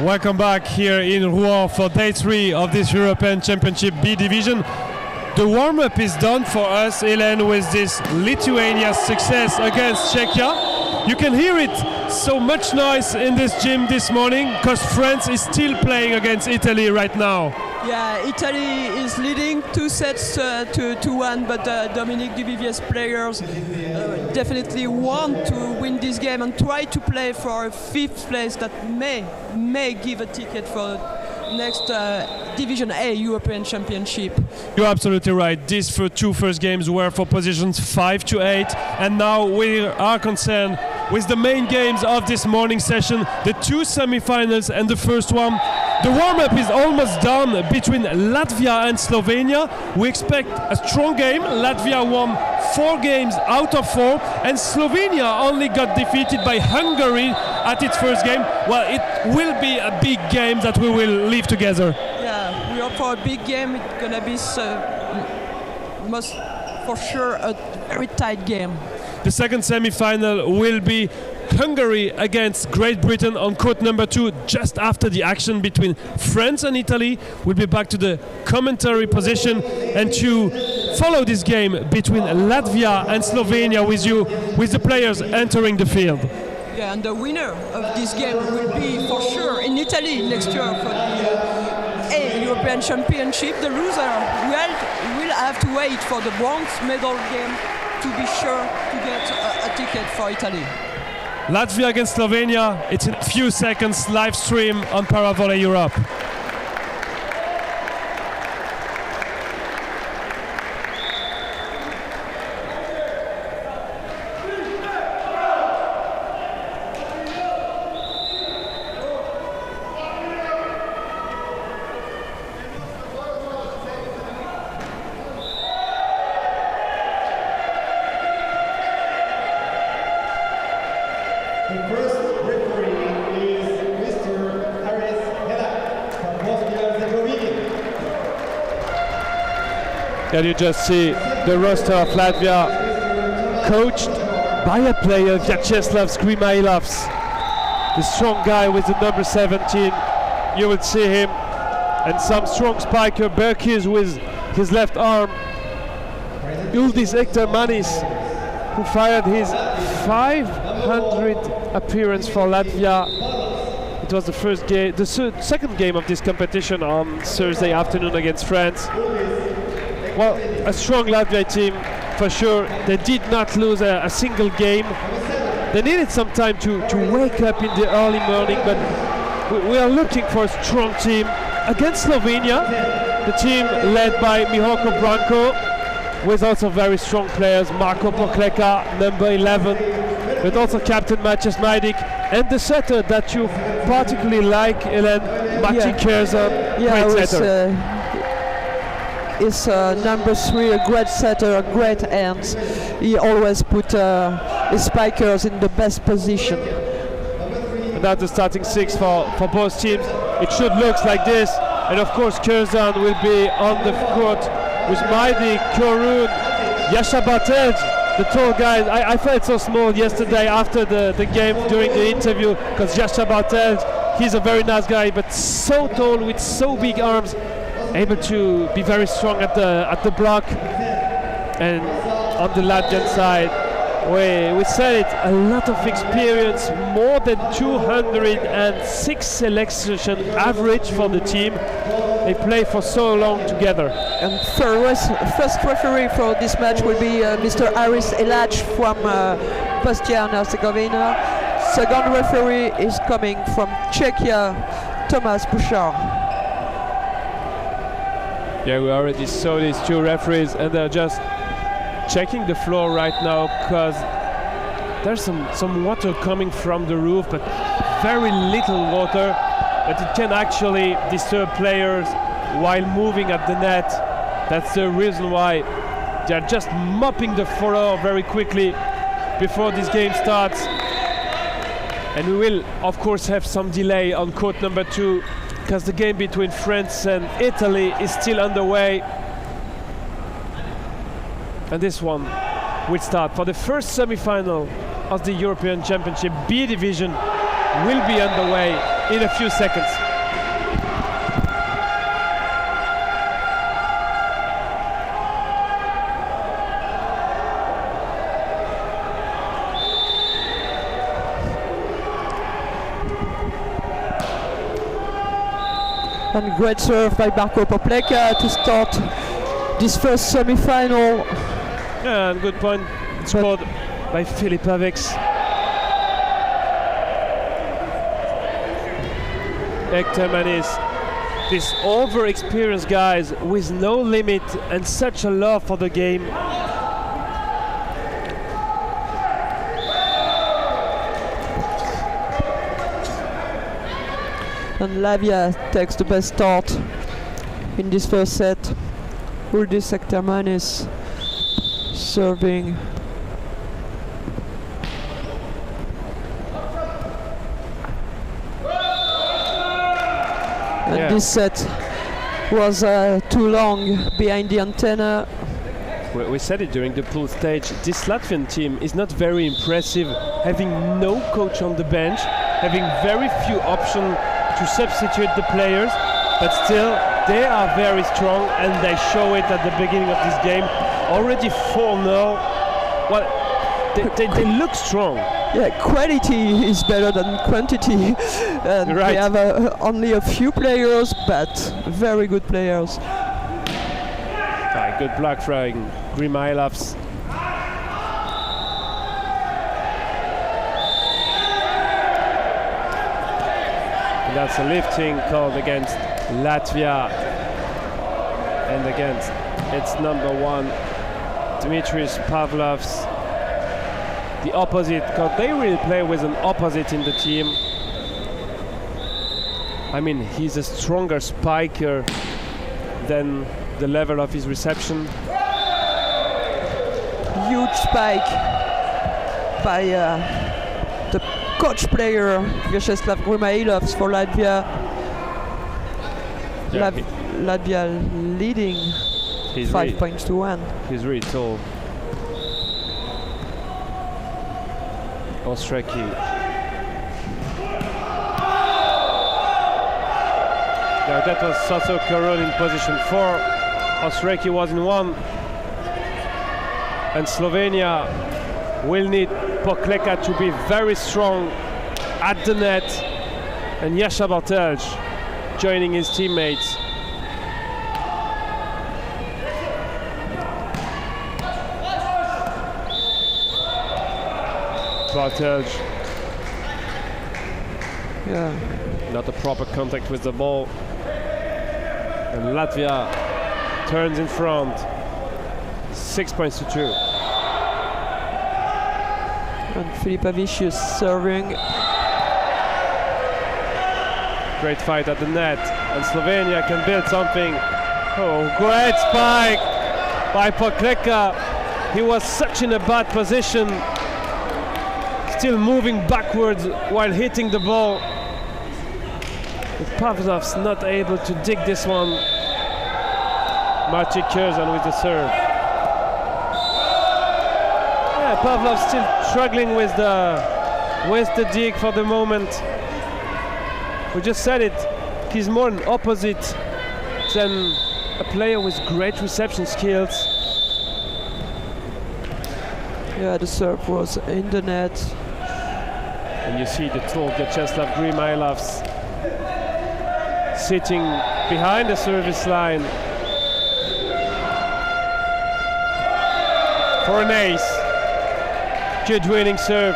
Welcome back here in Rouen for day 3 of this European Championship B division. The warm-up is done for us, Hélène, with this Lithuania success against Czechia. You can hear it, so much noise in this gym this morning because France is still playing against Italy right now. Yeah, Italy is leading 2 sets to 1, but Dominique Duvivier's players definitely want to win this game and try to play for a 5th place that may give a ticket for next Division A European Championship. You're absolutely right. These two first games were for positions 5 to 8, and now we are concerned with the main games of this morning session, the 2 semi-finals and the first one. The warm-up is almost done between Latvia and Slovenia. We expect a strong game. Latvia won 4 games out of 4, and Slovenia only got defeated by Hungary at its first game. Well, it will be a big game that we will live together. Yeah, we hope for a big game. It's gonna be most for sure a very tight game. The second semi-final will be Hungary against Great Britain on court number 2, just after the action between France and Italy. We'll be back to the commentary position and to follow this game between Latvia and Slovenia with you, with the players entering the field. Yeah, and the winner of this game will be for sure in Italy next year for the A European Championship. The loser will have to wait for the bronze medal game to be sure to get a ticket for Italy. Latvia against Slovenia, it's in a few seconds, live stream on Paravolley Europe. And you just see the roster of Latvia coached by a player, Vyacheslav Skrimailovs, the strong guy with the number 17. You will see him, and some strong spiker, Berkis with his left arm. Uldis Hector Manis, who fired his 500th appearance for Latvia. It was the first game, the second game of this competition on Thursday afternoon against France. Well, a strong Latvia team for sure. They did not lose a single game. They needed some time to wake up in the early morning, but we are looking for a strong team against Slovenia. The team led by Mihoko Branko, with also very strong players, Marko Pokleka, number 11, but also captain Maciej Majdik, and the setter that you particularly like, Hélène, Maciej Kerzan, great setter. Is number 3, a great setter, a great hand. He always put his spikers in the best position. And that's the starting 6 for both teams. It should look like this. And of course, Kerzan will be on the court with Majdik, Korun, Yasha Bartelj, the tall guys. I felt so small yesterday after the game during the interview, because Yasha Bartelj, he's a very nice guy, but so tall with so big arms, able to be very strong at the block. And on the Latvian side, we said it, a lot of experience, more than 206 selection average for the team. They play for so long together. And first referee for this match will be Mr. Aris Elach from Bosnia and Herzegovina. Second referee is coming from Czechia, Thomas Bouchard. Yeah, we already saw these 2 referees, and they're just checking the floor right now because there's some water coming from the roof, but very little water, but it can actually disturb players while moving at the net. That's the reason why they're just mopping the floor very quickly before this game starts. And we will of course have some delay on court number 2 because the game between France and Italy is still underway. And this one will start for the first semi-final of the European Championship B division will be underway in a few seconds. And great serve by Marco Popleka to start this first semi-final. Yeah, and good point scored by Filipovic. Ektermanis, these over-experienced guys with no limit and such a love for the game. And Lavia takes the best start in this first set. Uldis Ektermanis serving. And this set was too long behind the antenna. We said it during the pool stage, this Latvian team is not very impressive, having no coach on the bench, having very few options to substitute the players, but still they are very strong and they show it at the beginning of this game. Already 4-0. Well, they look strong. Yeah, quality is better than quantity. And right. We have only a few players, but very good players. Good block from Grimailovs. And that's a lifting called against Latvia and against its number one, Dimitris Pavlovs. The opposite, because they really play with an opposite in the team. I mean, he's a stronger spiker than the level of his reception. Huge spike by the coach player Vyacheslav Grimailovs for Latvia. Yeah, Latvia leading 5 points to 1. He's really tall. Ostreki. Now that was Sasso Karol in position 4. Ostreki was in 1. And Slovenia will need Pokleka to be very strong at the net. And Jasha Bartelj joining his teammates. Bartelj. Yeah. Not a proper contact with the ball. And Latvia turns in front. 6 points to 2. And Filipovic is serving. Great fight at the net. And Slovenia can build something. Oh, great spike by Pokleka. He was such in a bad position. Still moving backwards while hitting the ball. But Pavlov's not able to dig this one. Maciej Curzon with the serve. Yeah, Pavlov's still struggling with the dig for the moment. We just said it. He's more an opposite than a player with great reception skills. Yeah, the serve was in the net. And you see the tall Vyacheslav Grimailovs sitting behind the service line for an ace. Good winning serve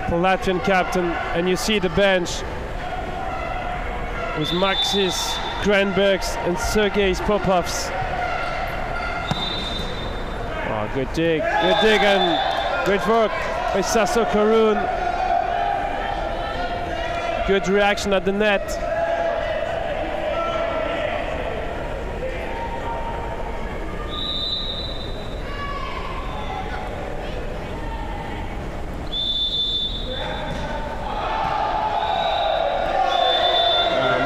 for Latvian captain. And you see the bench with Maxis Granbergs and Sergei Popovs. Oh, good dig and great work by Sasso Karun. Good reaction at the net.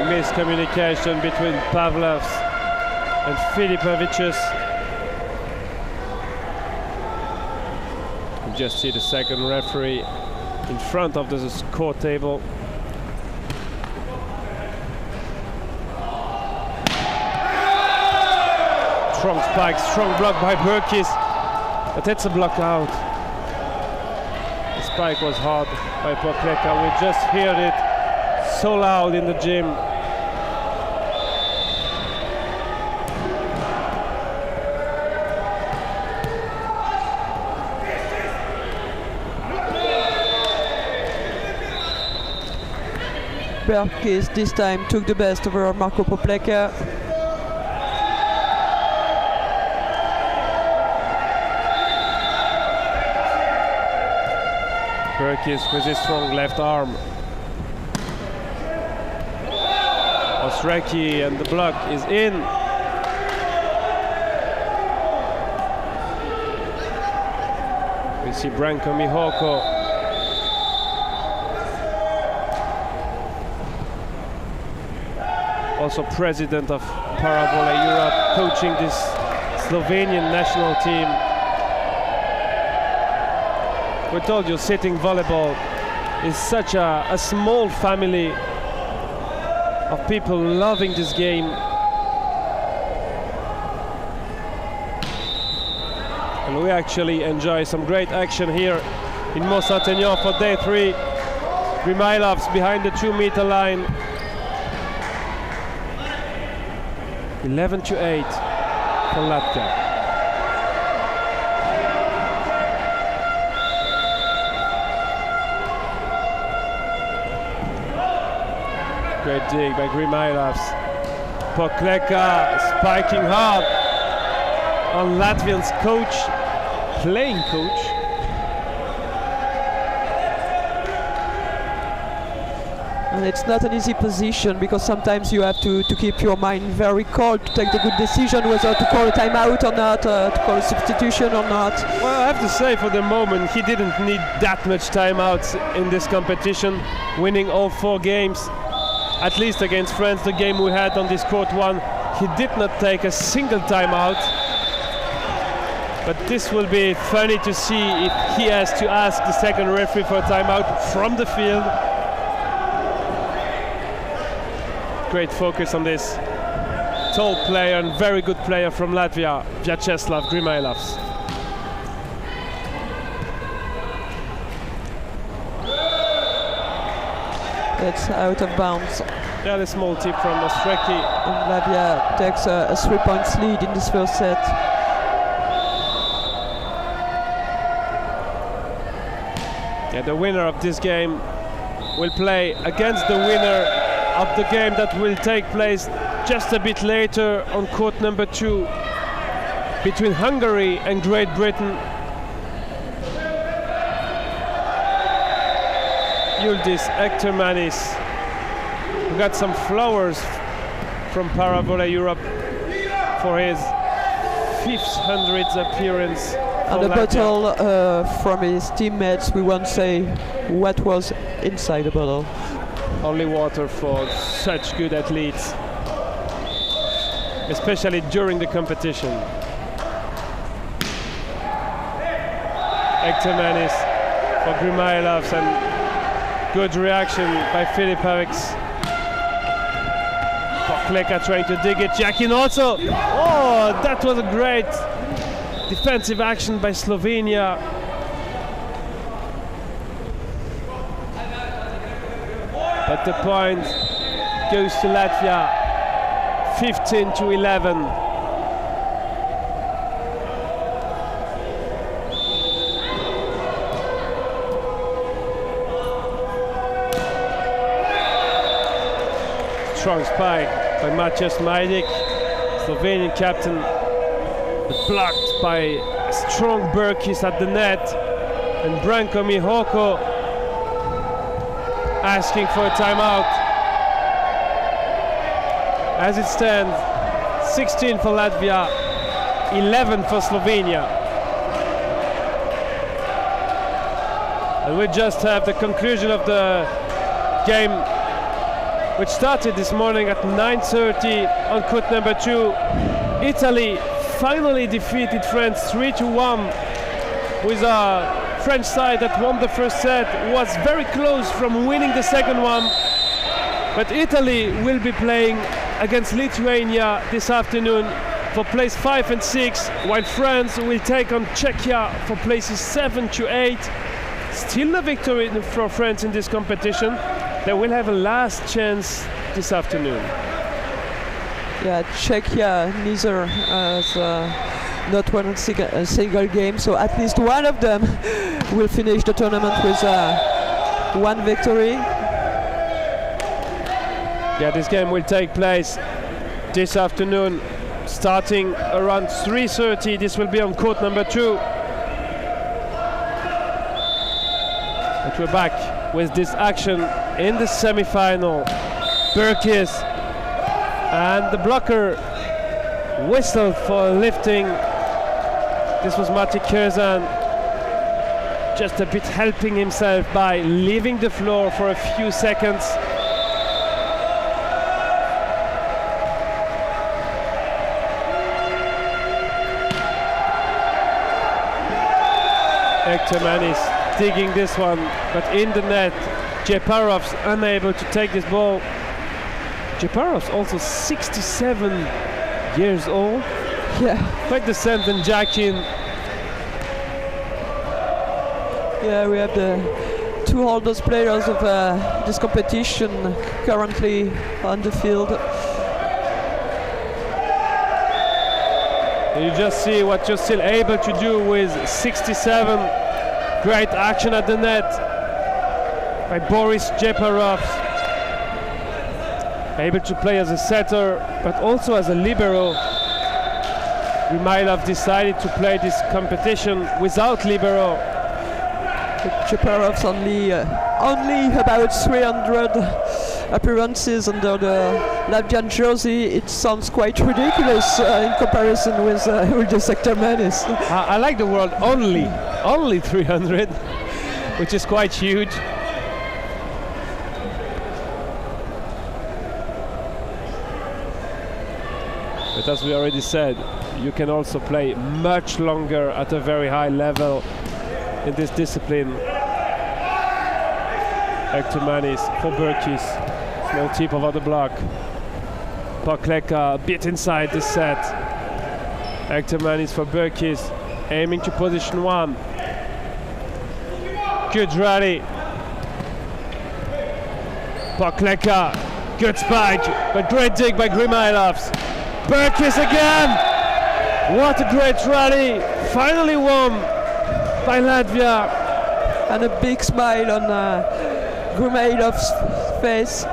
Miscommunication between Pavlovs and Filipovic's. You just see the second referee in front of the score table. Strong spike, strong block by Burkis, but it's a block out. The spike was hard by Pokleka. We just heard it so loud in the gym. Burkis this time took the best over Marco Pokleka. Burkis with his strong left arm. Osreki, and the block is in. We see Branko Mihoko. Also president of Volleyball Europe, coaching this Slovenian national team. We told you, sitting volleyball is such a small family of people loving this game. And we actually enjoy some great action here in Mont-Saint-Aignan for day 3. Grimailovs behind the 2-meter line. 11-8 for Latvia. Great dig by Grimailovs. Pokleka spiking hard on Latvian's coach, playing coach. And it's not an easy position because sometimes you have to keep your mind very cold to take the good decision whether to call a timeout or not, to call a substitution or not. Well, I have to say for the moment he didn't need that much timeouts in this competition, winning all 4 games. At least against France, the game we had on this court 1, he did not take a single timeout. But this will be funny to see if he has to ask the second referee for a timeout from the field. Great focus on this tall player and very good player from Latvia, Vyacheslav Grimailovs. It's out of bounds. Yeah, the small tip from Ostreki. And Latvia takes a 3-point lead in this first set. Yeah, the winner of this game will play against the winner of the game that will take place just a bit later on court number 2 between Hungary and Great Britain. Yildiz Ektermanis, who got some flowers from Volleyball Europe for his 500th appearance. And a bottle from his teammates. We won't say what was inside the bottle. Only water for such good athletes, especially during the competition. Ektermanis for Grimailovs, and good reaction by Filip Haviks. Pokleka trying to dig it. Jakin also. Oh, that was a great defensive action by Slovenia. But the point goes to Latvia, 15-11. Strong spike by Maciej Majdik, Slovenian captain, but blocked by a strong Burkis at the net, and Branko Mihoko asking for a timeout. As it stands, 16 for Latvia, 11 for Slovenia. And we just have the conclusion of the game, which started this morning at 9:30 on court number 2. Italy finally defeated France 3-1 with a French side that won the first set, was very close from winning the second one. But Italy will be playing against Lithuania this afternoon for place 5 and 6, while France will take on Czechia for places 7 to 8. Still no victory for France in this competition. They will have a last chance this afternoon. Yeah, Czechia neither has not won a single game, so at least one of them will finish the tournament with one victory. Yeah, this game will take place this afternoon, starting around 3:30. This will be on court number 2. But we're back with this action in the semi-final. Burkis and the blocker whistled for lifting. This was Mati Curzan, just a bit helping himself by leaving the floor for a few seconds. Hector Manis digging this one, but in the net. Jeparov's unable to take this ball. Jeparov's also 67 years old. Yeah. Quite the same than Jakin. Yeah, we have the two oldest players of this competition currently on the field. You just see what you're still able to do with 67. Great action at the net by Boris Jeparov. Able to play as a setter, but also as a libero. Rimailov decided to play this competition without libero. Jeparov's only about 300 appearances under the Latvian jersey. It sounds quite ridiculous in comparison with the Hector Manis. I like the word only 300, which is quite huge. But as we already said, you can also play much longer at a very high level in this discipline. Hector Manis for Burkis. Small tip over the block. Pokleka a bit inside the set. Hector Manis for Burkis, aiming to position 1. Good rally. Pokleka, good spike, but great dig by Grimailovs. Burkis again! What a great rally! Finally won by Latvia. And a big smile on Grimailov's face.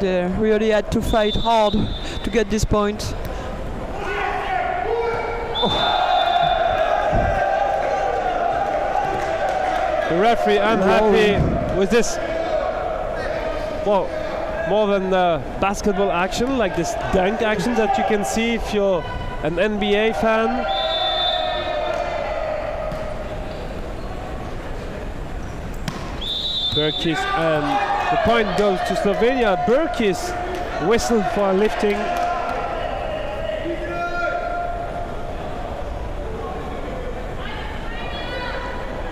They really had to fight hard to get this point. The referee unhappy with this, well, more than basketball action, like this dunk action that you can see if you're an NBA fan. Burkis, and the point goes to Slovenia. Burkis whistled for lifting.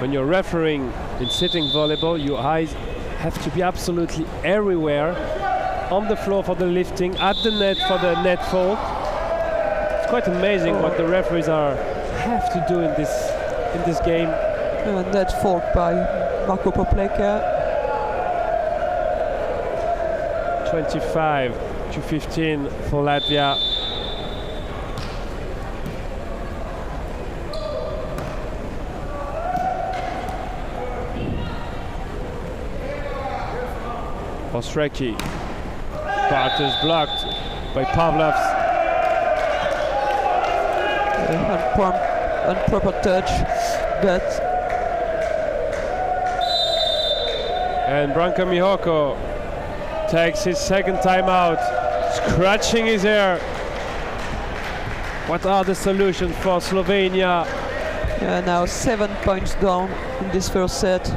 When you're refereeing in sitting volleyball, your eyes have to be absolutely everywhere. On the floor for the lifting, at the net for the net fault. It's quite amazing what the referees have to do in this game. Net fault by Marco Pokleka. 25-15 for Latvia. Ostreki. Barter's blocked by Pavlovs. Improper touch, but. And Branko Mihoko takes his second timeout, scratching his hair. What are the solutions for Slovenia? Now 7 points down in this first set.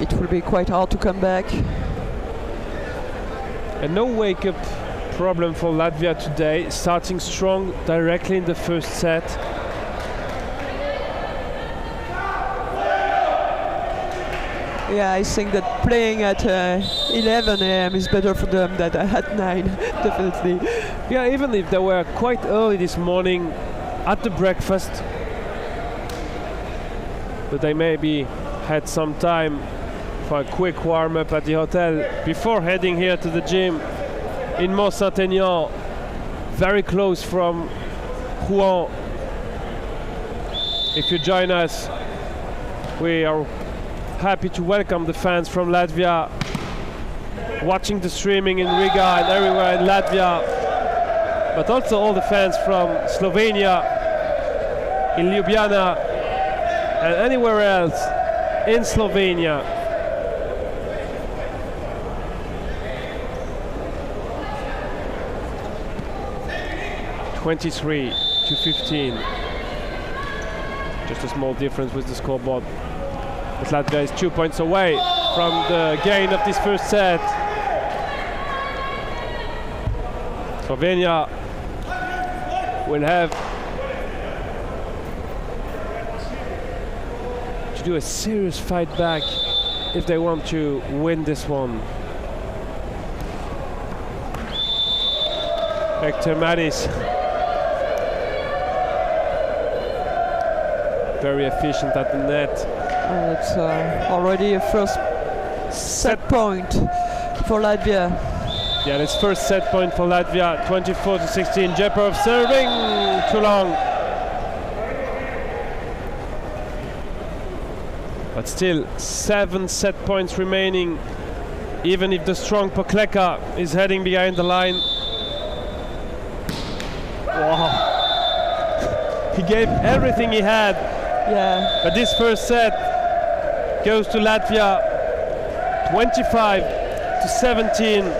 It will be quite hard to come back. And no wake-up problem for Latvia today, starting strong directly in the first set. Yeah, I think that playing at 11 a.m. is better for them than at 9, definitely. Yeah, even if they were quite early this morning at the breakfast, but they maybe had some time for a quick warm-up at the hotel before heading here to the gym in Mont-Saint-Aignan, very close from Rouen. If you join us, we are happy to welcome the fans from Latvia watching the streaming in Riga and everywhere in Latvia, but also all the fans from Slovenia, in Ljubljana and anywhere else in Slovenia. (23-15). Just a small difference with the scoreboard. But Latvia is 2 points away from the gain of this first set. Slovenia will have to do a serious fight back if they want to win this one. Hector Manis, very efficient at the net. It's already a first set point for Latvia. Yeah, it's first set point for Latvia, 24-16. Jeparov serving too long. But still, 7 set points remaining, even if the strong Pokleka is heading behind the line. Wow. He gave everything he had. Yeah. But this first set goes to Latvia, 25-17.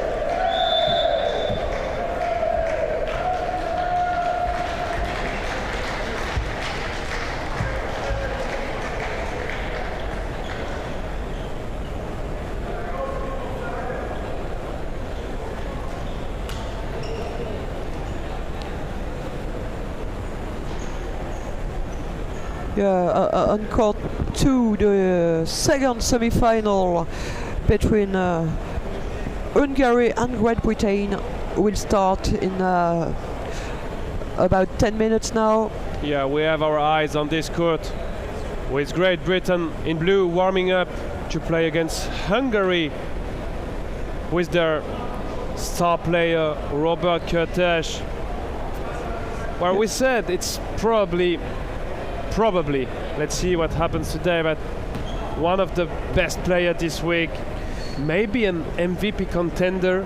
Yeah, on court 2, the second semi-final between Hungary and Great Britain will start in about 10 minutes now. Yeah, we have our eyes on this court with Great Britain in blue warming up to play against Hungary with their star player Robert Kertész. Well, we said it's probably, let's see what happens today, but one of the best players this week, maybe an MVP contender,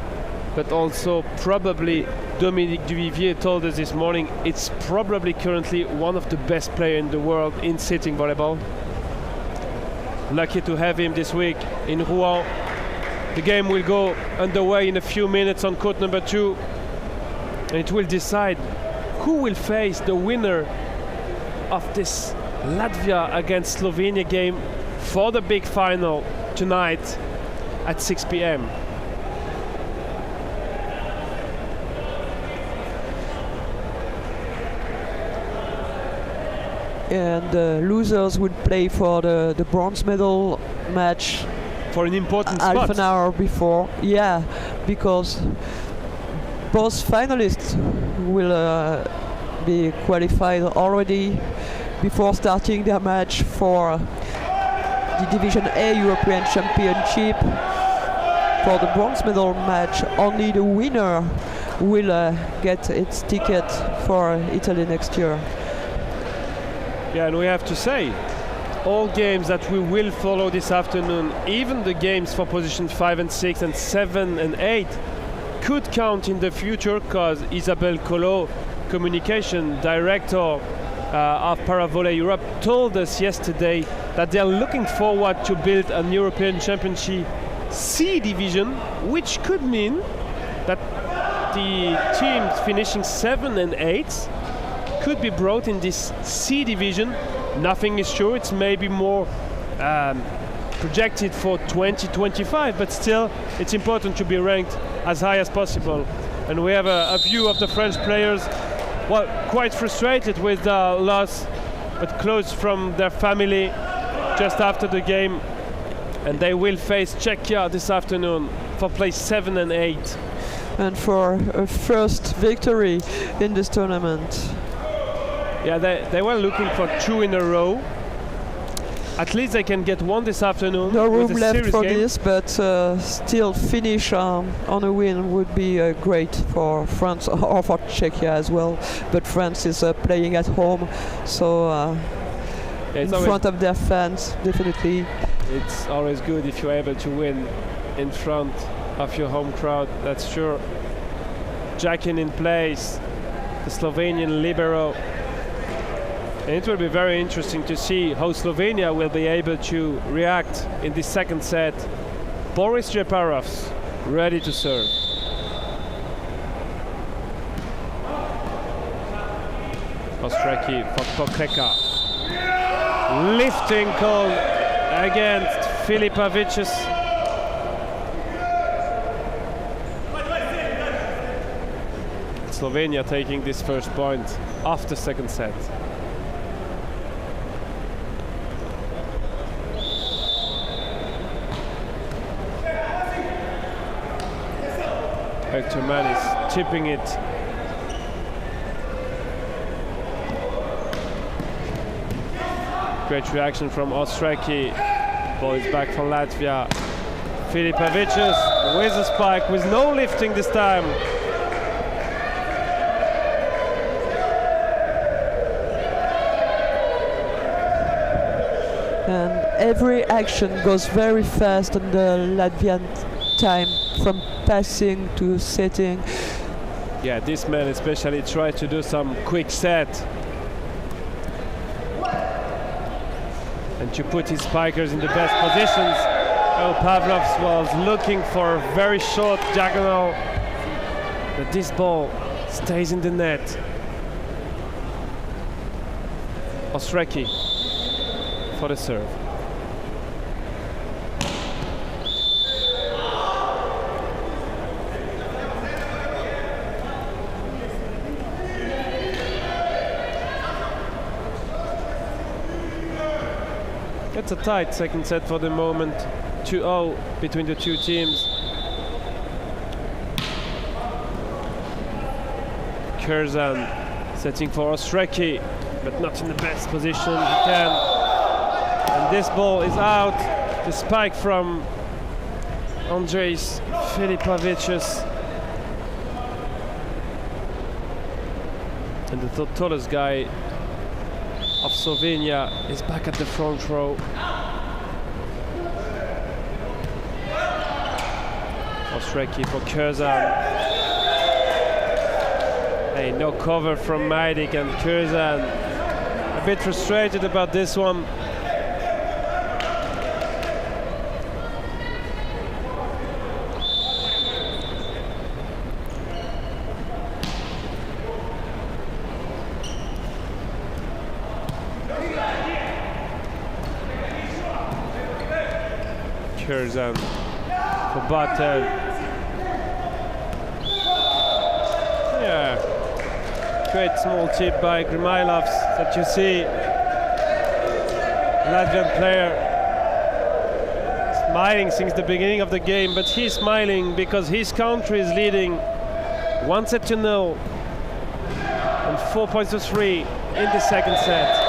but also probably Dominique Duvivier told us this morning it's probably currently one of the best players in the world in sitting volleyball. Lucky to have him this week in Rouen. The game will go underway in a few minutes on court number 2, and it will decide who will face the winner of this Latvia against Slovenia game for the big final tonight at 6 p.m. And the losers would play for the bronze medal match for an important spot. Half an hour before. Yeah, because both finalists will be qualified already before starting their match for the Division A European Championship. For the bronze medal match, only the winner will get its ticket for Italy next year. Yeah, and we have to say, all games that we will follow this afternoon, even the games for position 5 and 6 and 7 and 8, could count in the future, because Isabelle Collot, communication director of Paravolley Europe, told us yesterday that they are looking forward to build an European Championship C division, which could mean that the teams finishing 7 and 8 could be brought in this C division. Nothing is sure, it's maybe more projected for 2025, but still it's important to be ranked as high as possible. And we have a view of the French players, well, quite frustrated with the loss, but close from their family just after the game. And they will face Czechia this afternoon for place 7 and 8. And for a first victory in this tournament. Yeah, they were looking for 2 in a row. At least they can get one this afternoon. No room left for game. this, but still finish on a win would be great for France or for Czechia as well. But France is playing at home, so yeah, in front of their fans, definitely. It's always good if you're able to win in front of your home crowd, that's sure. Jackin in place, the Slovenian libero. And it will be very interesting to see how Slovenia will be able to react in the second set. Boris Jeparov's ready to serve. Ostracki for Pokleka. Lifting call against Filipavicius. Slovenia taking this first point of the second set. Hector Manis tipping it. Great reaction from Ostracki. Ball is back for Latvia. Filipavicius with a spike with no lifting this time. And every action goes very fast on the Latvian time, from passing to setting. Yeah, this man especially tried to do some quick set. And to put his spikers in the best positions. Oh, Pavlovs was looking for a very short diagonal, but this ball stays in the net. Ostracki for the serve. It's a tight second set for the moment. 2-0 between the two teams. Curzan setting for Ostracki, but not in the best position he can. And this ball is out. The spike from Andrejs Filipavicius. And the tallest guy of Slovenia is back at the front row. Ostracki for Curzan. Hey, no cover from Majdik, and Curzan a bit frustrated about this one. Curzan for Bartel. Yeah, great small tip by Grimailovs that you see. Latvian player smiling since the beginning of the game, but he's smiling because his country is leading 1-0 and 4-3 in the second set.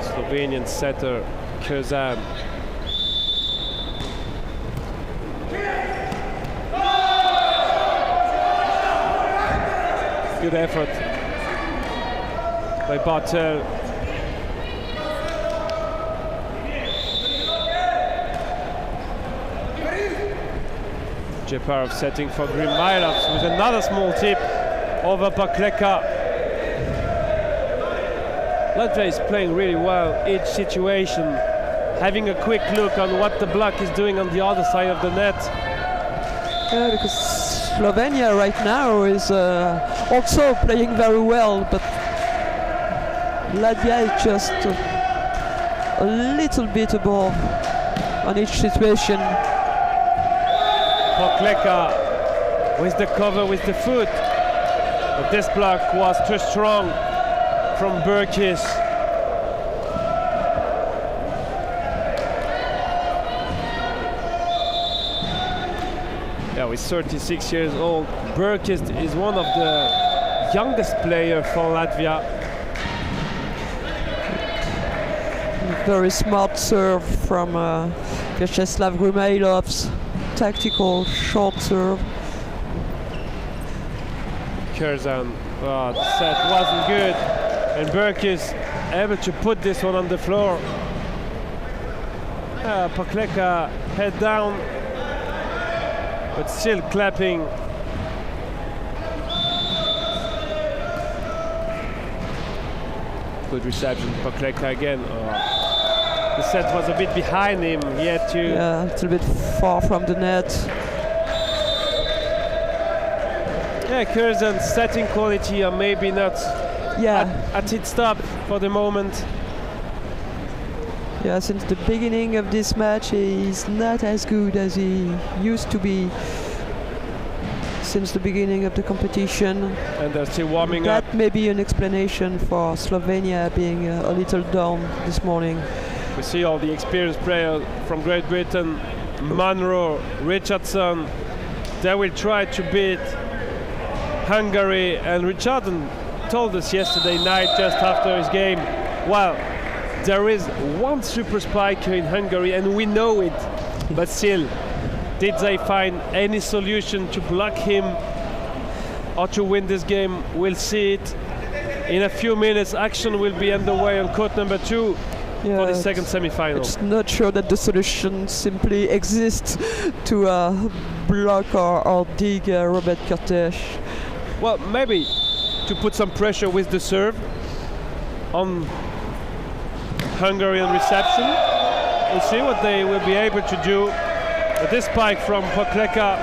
Slovenian setter Curzan. Good effort by Bartel. Jeparov setting for Grimailovs with another small tip over Pokleka. Latvia is playing really well each situation, having a quick look on what the block is doing on the other side of the net. Yeah, because Slovenia right now is also playing very well, but Latvia is just a little bit above on each situation. Pokleka with the cover with the foot. But this block was too strong from Burkis. Yeah, he's 36 years old. Burkis is one of the youngest players for Latvia. Very smart serve from Vyacheslav Grumailov's tactical short serve. Curzon, oh, the set wasn't good, and Burkis able to put this one on the floor. Pokleka head down, but still clapping. Good reception, Pokleka again. Oh. The set was a bit behind him. He had to. Yeah, a little bit far from the net. Yeah, Curzon's setting quality are maybe not at its top for the moment. Yeah, since the beginning of this match, he's not as good as he used to be since the beginning of the competition. And they're still warming up. That may be an explanation for Slovenia being a little down this morning. We see all the experienced players from Great Britain, Monroe, Richardson. They will try to beat Hungary, and Richardson told us yesterday night just after his game, well, there is one super spiker in Hungary and we know it, but still, did they find any solution to block him or to win this game? We'll see it. In a few minutes, action will be underway on court number 2 for the second semi-final. It's not sure that the solution simply exists to block or dig Robert Kertész. Well, maybe to put some pressure with the serve on Hungarian reception. We'll see what they will be able to do. But this spike from Pokleka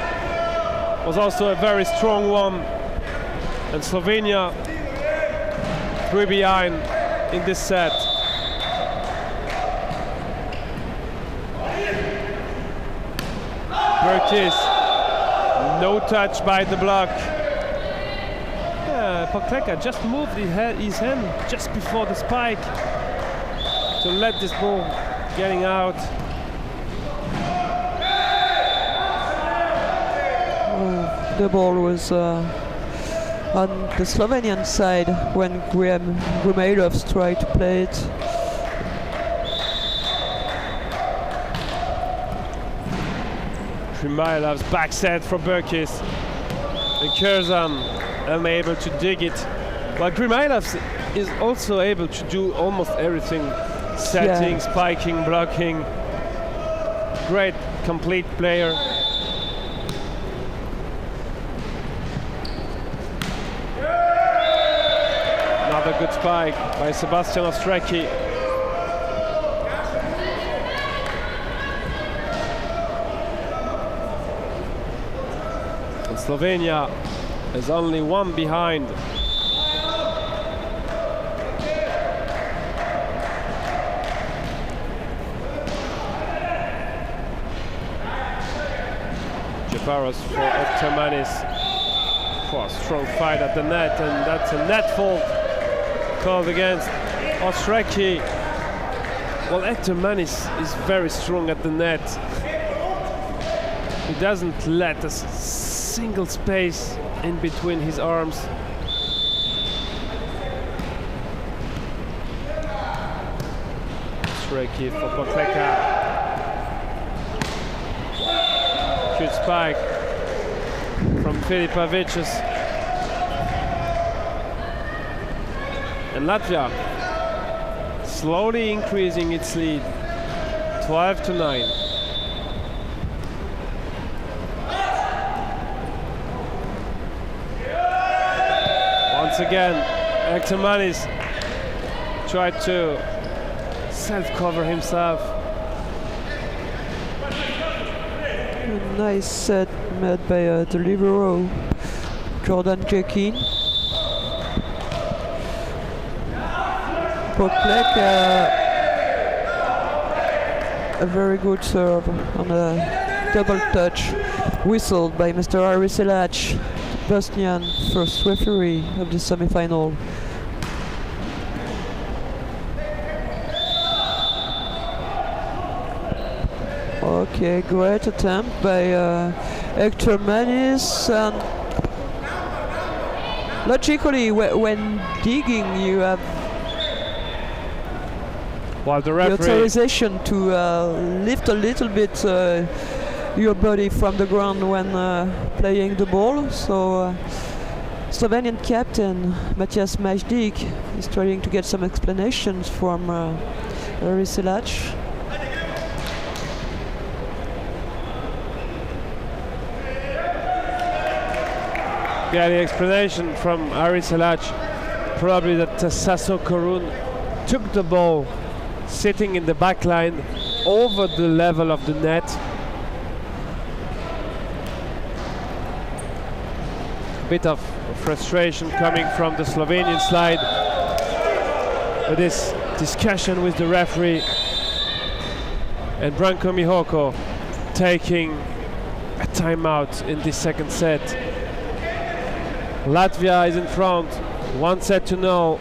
was also a very strong one. And Slovenia 3 behind in this set. Burkis, no touch by the block. Pokleka just moved his hand just before the spike to let this ball getting out. The ball was on the Slovenian side when Grumailovs tried to play it. Grumailov's back set for Burkis. And Curzon unable to dig it. But Grumailovs is also able to do almost everything. Setting, spiking, blocking. Great, complete player. Another good spike by Sebastian Ostrecki. And Slovenia is only 1 behind. Japaros for Ektermanis. For a strong fight at the net, and that's a net fault called against Ostrecki. Well, Ektermanis is very strong at the net. He doesn't let a single space in between his arms. Ostrecki for Pokleka. Huge spike from Filipovicius. And Latvia slowly increasing its lead, 12-9. Once again, Ektermanis tried to self-cover himself. A nice set made by the libero, Jordan Jekin. Pokleka, a very good serve on a double touch, whistled by Mr. Ariselach. Bosnian first referee of the semi-final. Okay, great attempt by Hector Manis. And logically, when digging, you have the referee, the authorization to lift a little bit your body from the ground when playing the ball. So Slovenian captain Matthias Majdik is trying to get some explanations from Aris Selac. Yeah, the explanation from Aris Selac probably that Sasso Korun took the ball sitting in the back line over the level of the net. A bit of frustration coming from the Slovenian side with this discussion with the referee, and Branko Mihoko taking a timeout in this second set. Latvia is in front, 1-0,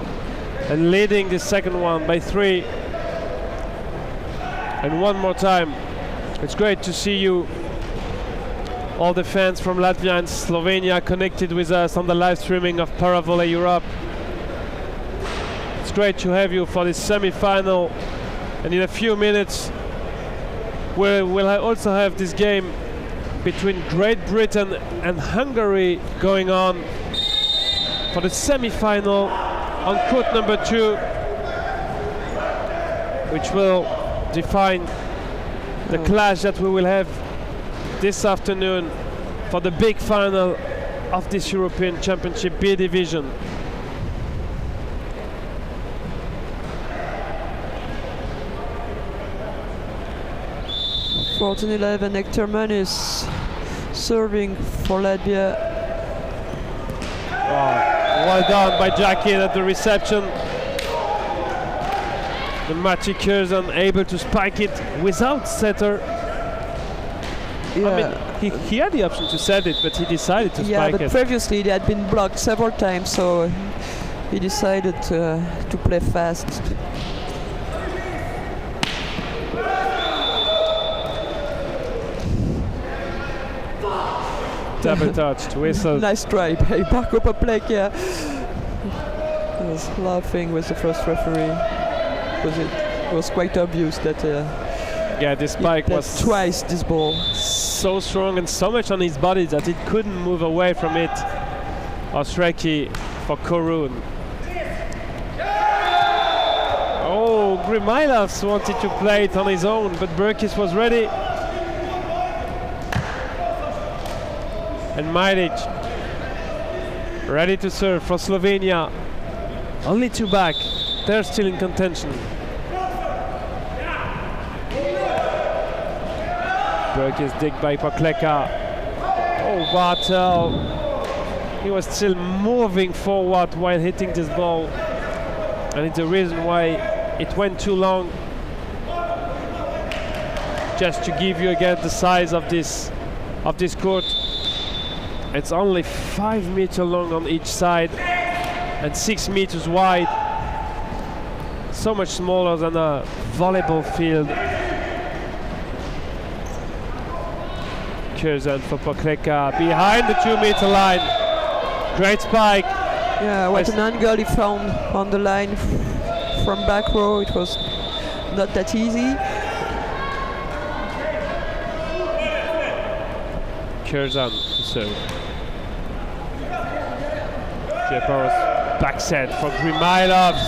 and leading the second one by 3. And one more time, it's great to see you, all the fans from Latvia and Slovenia, connected with us on the live streaming of Paravolley Europe. It's great to have you for this semi-final, and in a few minutes we'll also have this game between Great Britain and Hungary going on for the semi-final on court number 2, which will define the clash that we will have this afternoon for the big final of this European Championship B division. (14-11) Hector Manis serving for Latvia. Well done by Jackie at the reception. The Matti Curzon able to spike it without setter. Yeah. I mean, he had the option to set it, but he decided to spike Yeah, but it. previously it had been blocked several times, so he decided to play fast. Double touched, whistle. Nice try by Barko Papleka. He was laughing with the first referee because it was quite obvious that yeah, the spike was twice this ball. So strong and so much on his body that it couldn't move away from it. Ostreki for Korun. Oh, Grimailovs wanted to play it on his own, but Berkis was ready. And Majdic ready to serve for Slovenia. Only 2 back. They're still in contention. Berkis dig by Pakleka. Oh, Bartel. He was still moving forward while hitting this ball. And it's the reason why it went too long. Just to give you again the size of this court. It's only 5 meters long on each side and 6 meters wide. So much smaller than a volleyball field. Curzon for Pakleka behind the 2-meter line. Great spike. Yeah, what an angle he found on the line from back row. It was not that easy. Curzon to serve. Jeparov's back set for Grimailovs.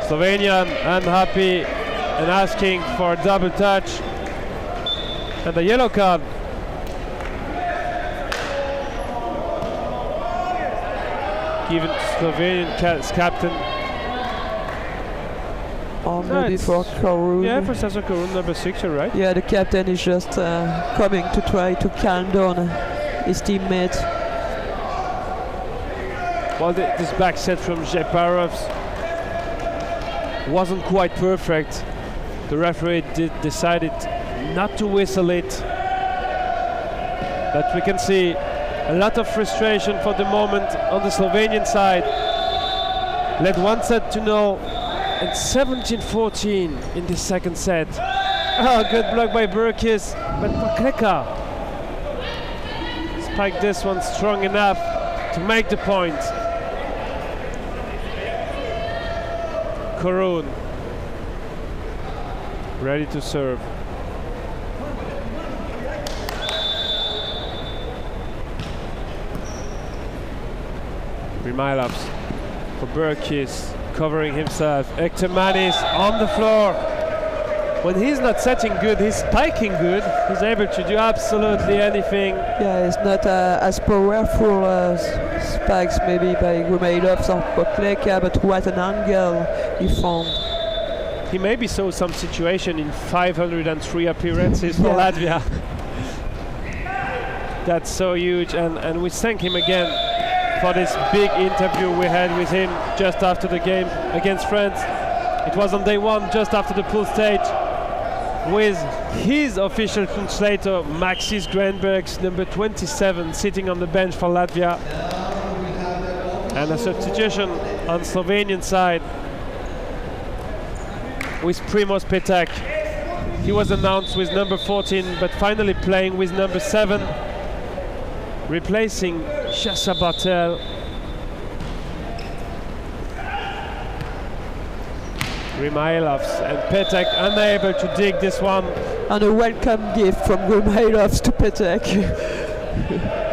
Slovenian unhappy and asking for a double touch. And a yellow card. Given Slovenian captain. Or maybe for Korun. Yeah, for Sasso Korun, number 6, you're right. Yeah, the captain is just coming to try to calm down his teammate. Well, this back set from Jeparovs wasn't quite perfect. The referee decided not to whistle it. But we can see A lot of frustration for the moment on the Slovenian side. Led 1-0 and 17-14 in the second set. Oh, good block by Burkis, but Pakeka spiked this one strong enough to make the point. Korun ready to serve. Remailovs for Burkis, covering himself. Ektermanis on the floor. When he's not setting good, he's spiking good. He's able to do absolutely anything. Yeah, it's not as powerful as spikes maybe by Remailovs or Pokleka, but what an angle he found. He maybe saw some situation in 503 appearances for Latvia. That's so huge, and we thank him again for this big interview we had with him just after the game against France. It was on day one, just after the pool stage, with his official translator, Maxis Grenbergs, number 27, sitting on the bench for Latvia. And a substitution on Slovenian side with Primoz Petek. He was announced with number 14, but finally playing with number 7, replacing Shasa Bartel. Remailovs and Petek unable to dig this one. And a welcome gift from Remailovs to Petek.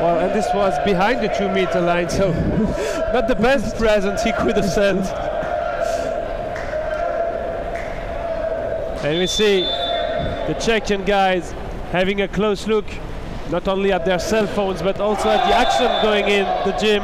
Well, and this was behind the 2-meter line, so not the best present he could have sent. And we see the Czechian guys having a close look, not only at their cell phones, but also at the action going in the gym.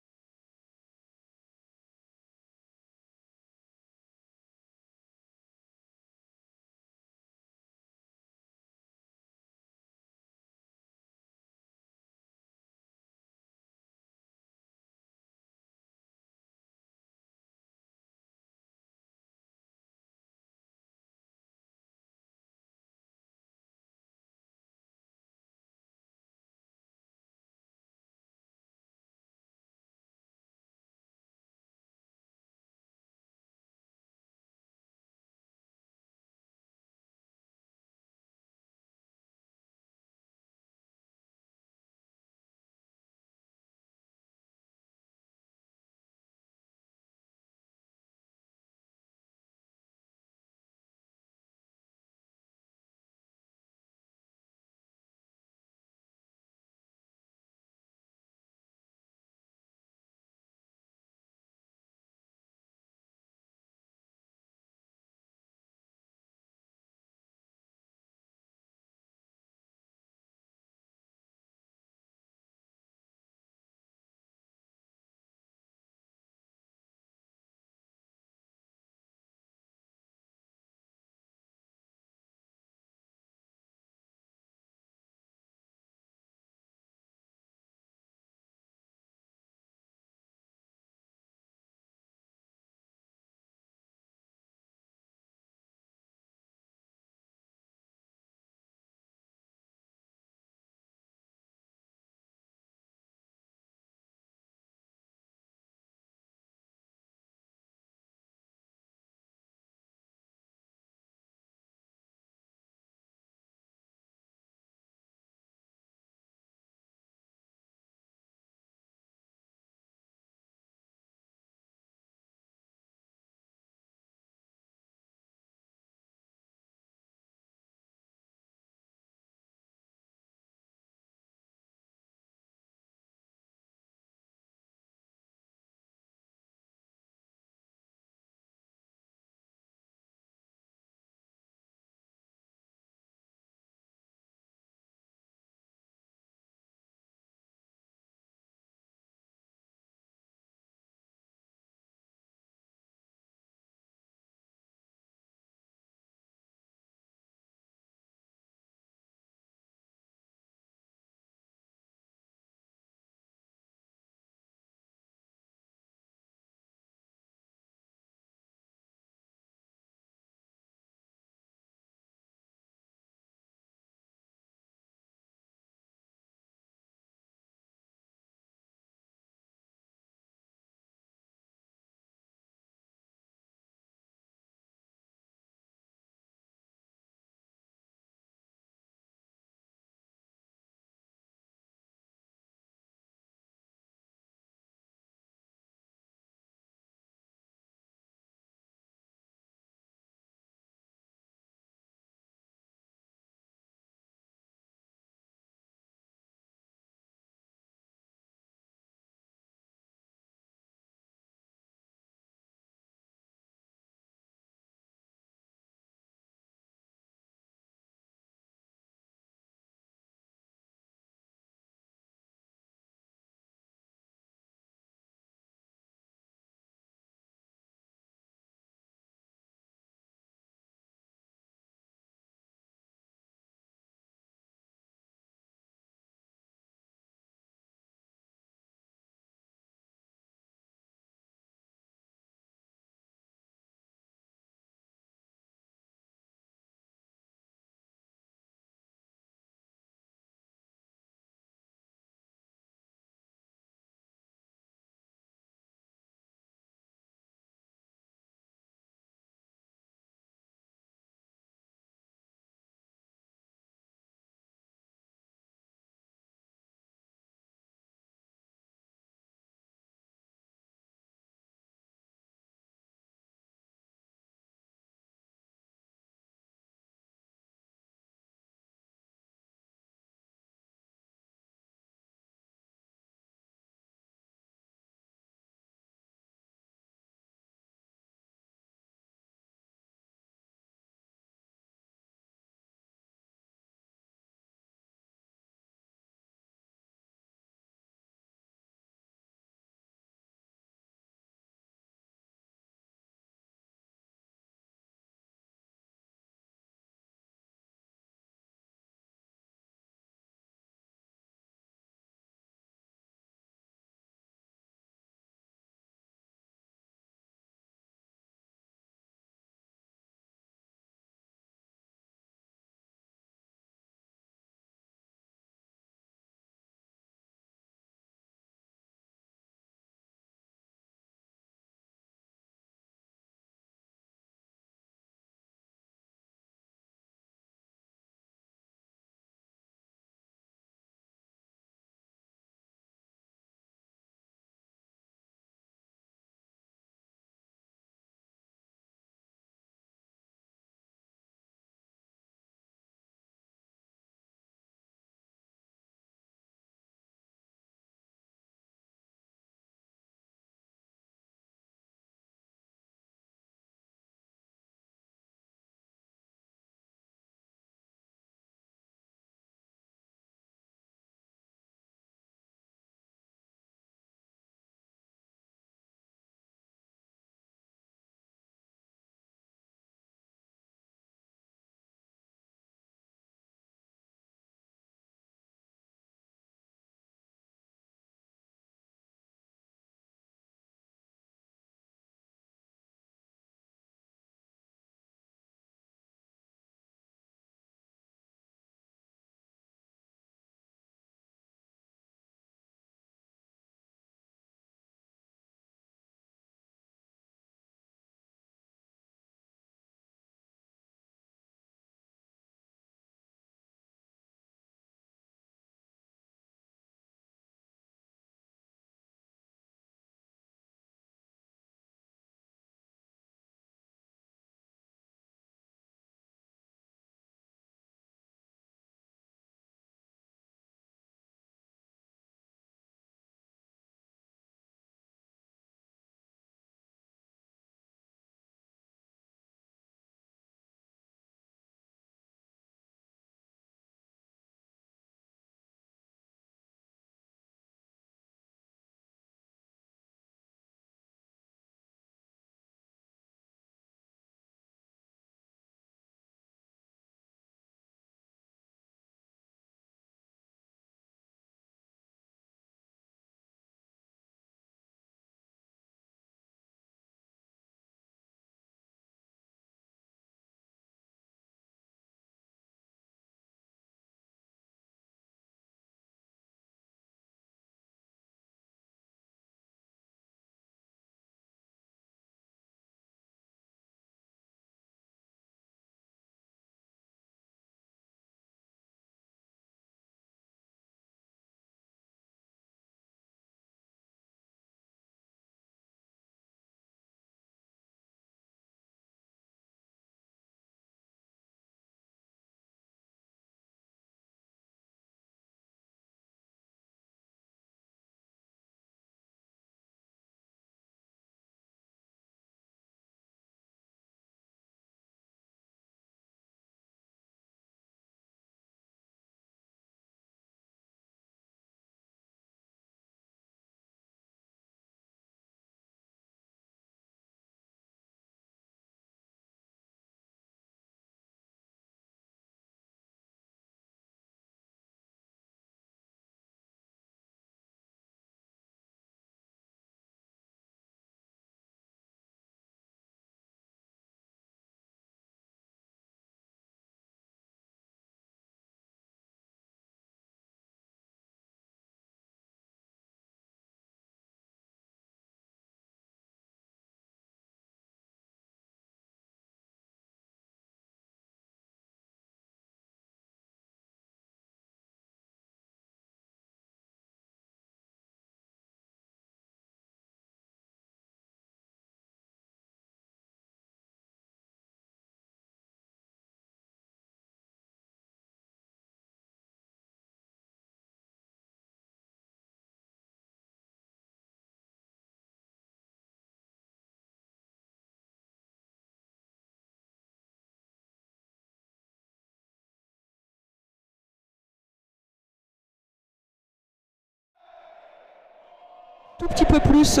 tout petit peu plus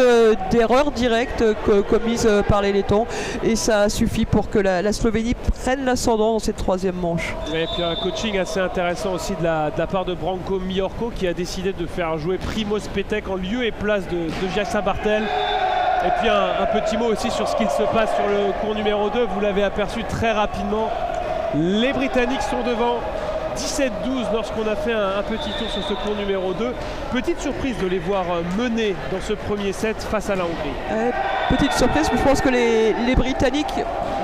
d'erreurs directes commises par les Lettons et ça suffit pour que la Slovénie prenne l'ascendant dans cette troisième manche. Et puis un coaching assez intéressant aussi de la part de Branko Mijorko qui a décidé de faire jouer Primoz Petek en lieu et place de Jacques Bartel. Et puis un petit mot aussi sur ce qu'il se passe sur le court numéro 2, vous l'avez aperçu très rapidement, les Britanniques sont devant 17-12 lorsqu'on a fait un petit tour sur ce cours numéro 2. Petite surprise de les voir mener dans ce premier set face à la Hongrie. Petite surprise, mais je pense que les Britanniques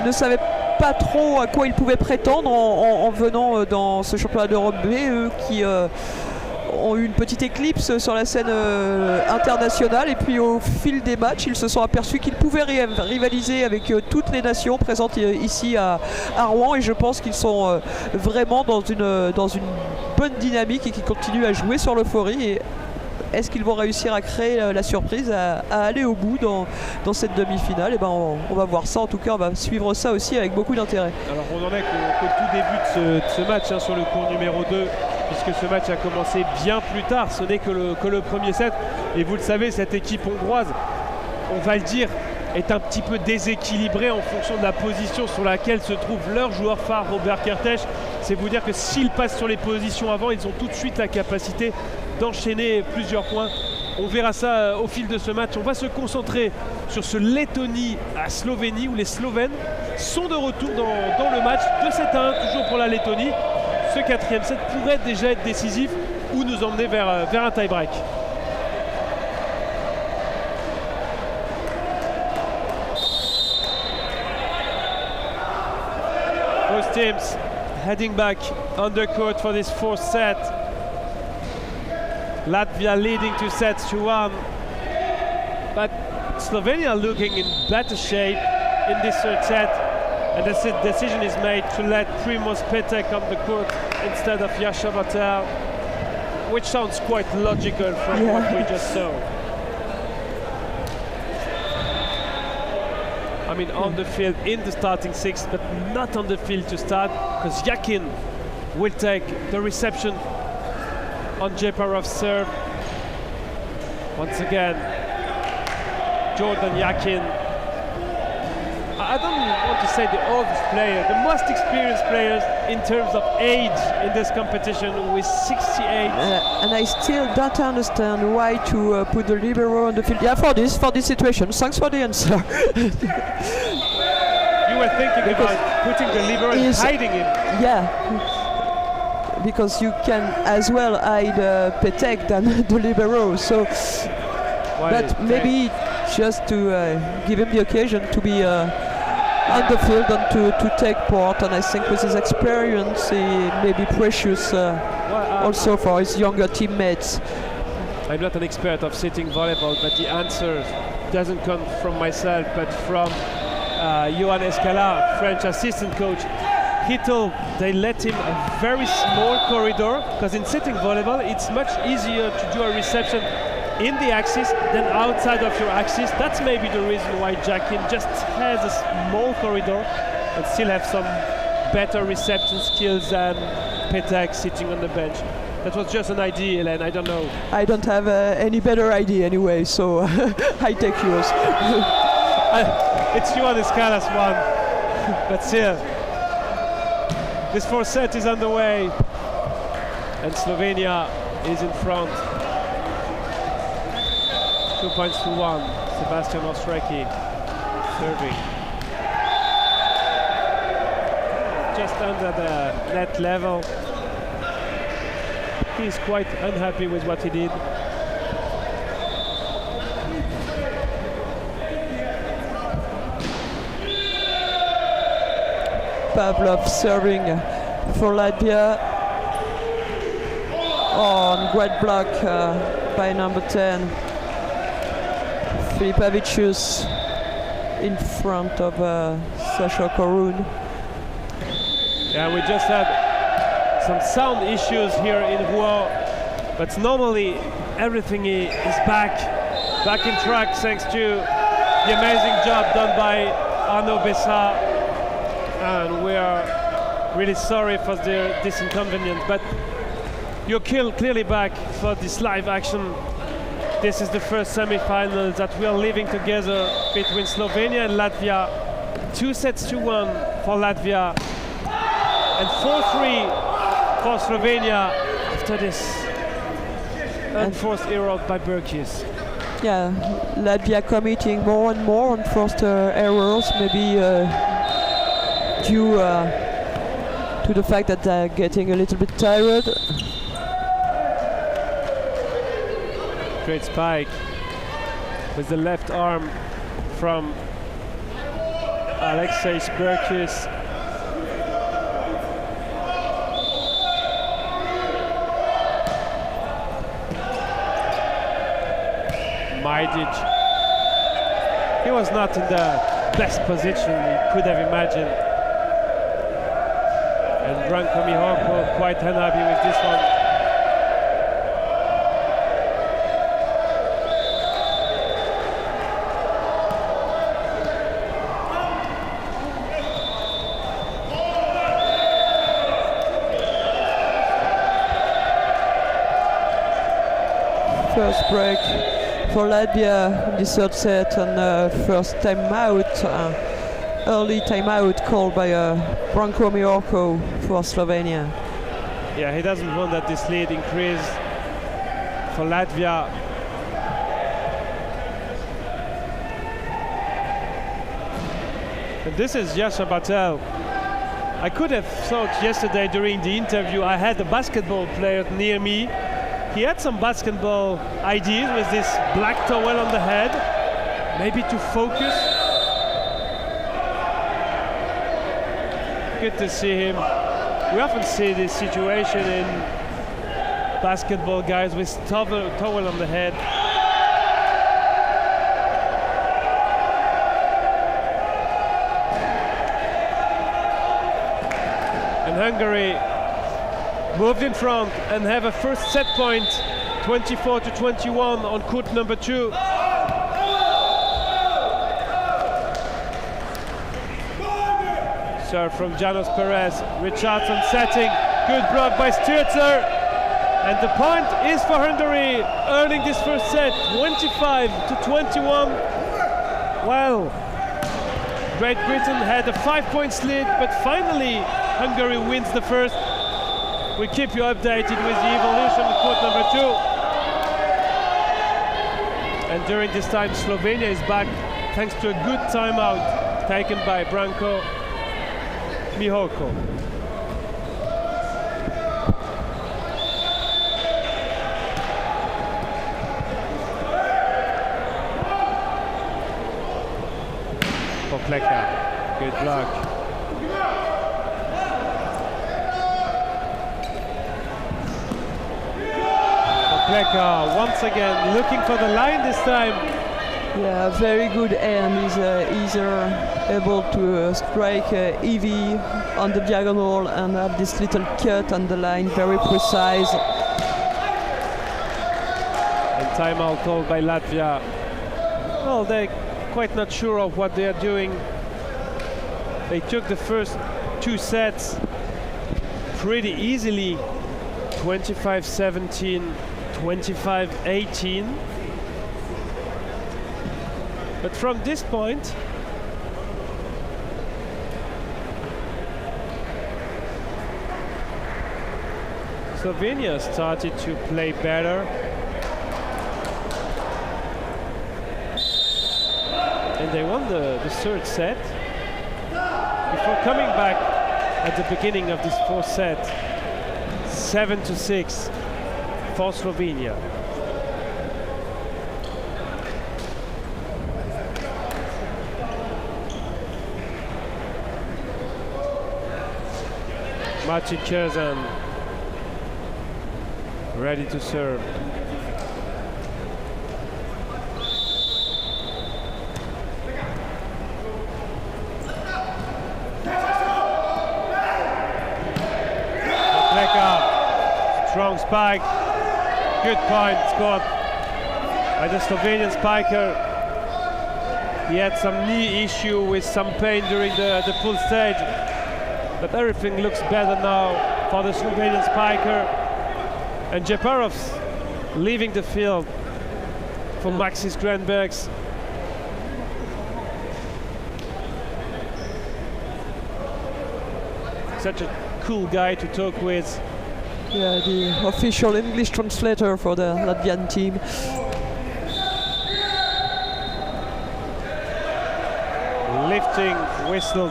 ne savaient pas trop à quoi ils pouvaient prétendre en venant dans ce championnat d'Europe B, eux qui ont eu une petite éclipse sur la scène internationale et puis au fil des matchs ils se sont aperçus qu'ils pouvaient rivaliser avec toutes les nations présentes ici à Rouen et je pense qu'ils sont vraiment dans une bonne dynamique et qu'ils continuent à jouer sur l'euphorie. Et est-ce qu'ils vont réussir à créer la surprise, à aller au bout dans cette demi-finale? Et ben on va voir ça, en tout cas on va suivre ça aussi avec beaucoup d'intérêt. Alors on en est qu'au tout début de ce match sur le cours numéro 2, puisque ce match a commencé bien plus tard, ce n'est que le premier set. Et vous le savez, cette équipe hongroise, on va le dire, est un petit peu déséquilibrée en fonction de la position sur laquelle se trouve leur joueur phare, Robert Kertész. C'est vous dire que s'ils passent sur les positions avant, ils ont tout de suite la capacité d'enchaîner plusieurs points. On verra ça au fil de ce match. On va se concentrer sur ce Lettonie à Slovénie où les Slovènes sont de retour dans le match. 2-7-1 toujours pour la Lettonie. Ce quatrième set pourrait déjà être décisif ou nous emmener vers un tie-break. Both teams heading back on the court for this fourth set. Latvia leading 2 sets to 1, but Slovenia looking in better shape in this third set, and the decision is made to let Primoz Petek on the court instead of Jascha Bartel, which sounds quite logical from what we just saw. I mean, on the field in the starting six, but not on the field to start, because Yakin will take the reception on Jeparov's serve. Once again, Jordan Yakin. I don't want to say the oldest player, the most experienced players in terms of age in this competition with 68. And I still don't understand why to put the libero on the field. Yeah, for this situation. Thanks for the answer. You were thinking about putting the libero and hiding him. Yeah. Because you can as well hide Petek than the libero. So, but maybe just to give him the occasion to be on the field and to take part. And I think with his experience, he may be precious also for his younger teammates. I'm not an expert of sitting volleyball, but the answer doesn't come from myself, but from Johan Escala, French assistant coach. He told they let him a very small corridor because in sitting volleyball it's much easier to do a reception in the axis than outside of your axis. That's maybe the reason why Jakin just has a small corridor and still have some better reception skills than Petek sitting on the bench. That was just an idea, Hélène, I don't know. I don't have any better idea anyway, so I take yours. It's Johan Escala's one, but still. This fourth set is underway and Slovenia is in front. 2 points to 1. Sebastian Ostreki serving. Just under the net level. He's quite unhappy with what he did. Pavlov serving for Latvia. Oh, great block by number 10. Filipavicius in front of Sasha Korun. Yeah, we just had some sound issues here in Rouen, but normally everything is back in track thanks to the amazing job done by Arnaud Bessat. And we are really sorry for this inconvenience, but you're clearly back for this live action This is the first semi-final that we are living together between Slovenia and Latvia. 2-1 for Latvia and 4-3 for Slovenia after this unforced error by Berkis. Yeah, Latvia committing more and more unforced errors, maybe due to the fact that they're getting a little bit tired. Great spike with the left arm from Alexei Berkis. Majdic, he was not in the best position he could have imagined. And Branko Mihorko quite unhappy with this one. First break for Latvia in the third set, and first timeout, early timeout called by Branko Mihorko for Slovenia. Yeah, he doesn't want that this lead increase for Latvia. And this is Jasha Batel. I could have thought yesterday during the interview I had a basketball player near me. He had some basketball ideas with this black towel on the head, maybe to focus. Good to see him. We often see this situation in basketball, guys with towel on the head. And Hungary moved in front and have a first set point, 24-21 on court number 2. Serve from Janos Perez, Richardson setting, good block by Stürzer, and the point is for Hungary, earning this first set, 25-21. Well, Great Britain had a 5-point lead, but finally Hungary wins the first. We keep you updated with the evolution of court number 2. And during this time, Slovenia is back thanks to a good timeout taken by Branko Mihorko. Popleka, good block. Popleka once again looking for the line this time. Yeah, very good aim. He's able to strike heavy on the diagonal and have this little cut on the line, very precise. And timeout called by Latvia. Well, they're quite not sure of what they are doing. They took the first 2 sets pretty easily, 25-17, 25-18. But from this point, Slovenia started to play better. And they won the third set before coming back at the beginning of this fourth set, 7-6 for Slovenia. Maciej Curzan ready to serve. Strong spike, good point scored by the Slovenian spiker. He had some knee issue with some pain during the full stage, but everything looks better now for the Slovenian spiker. And Jeparov's leaving the field for Maxis Grenbergs. Such a cool guy to talk with. Yeah, the official English translator for the Latvian team. Lifting whistle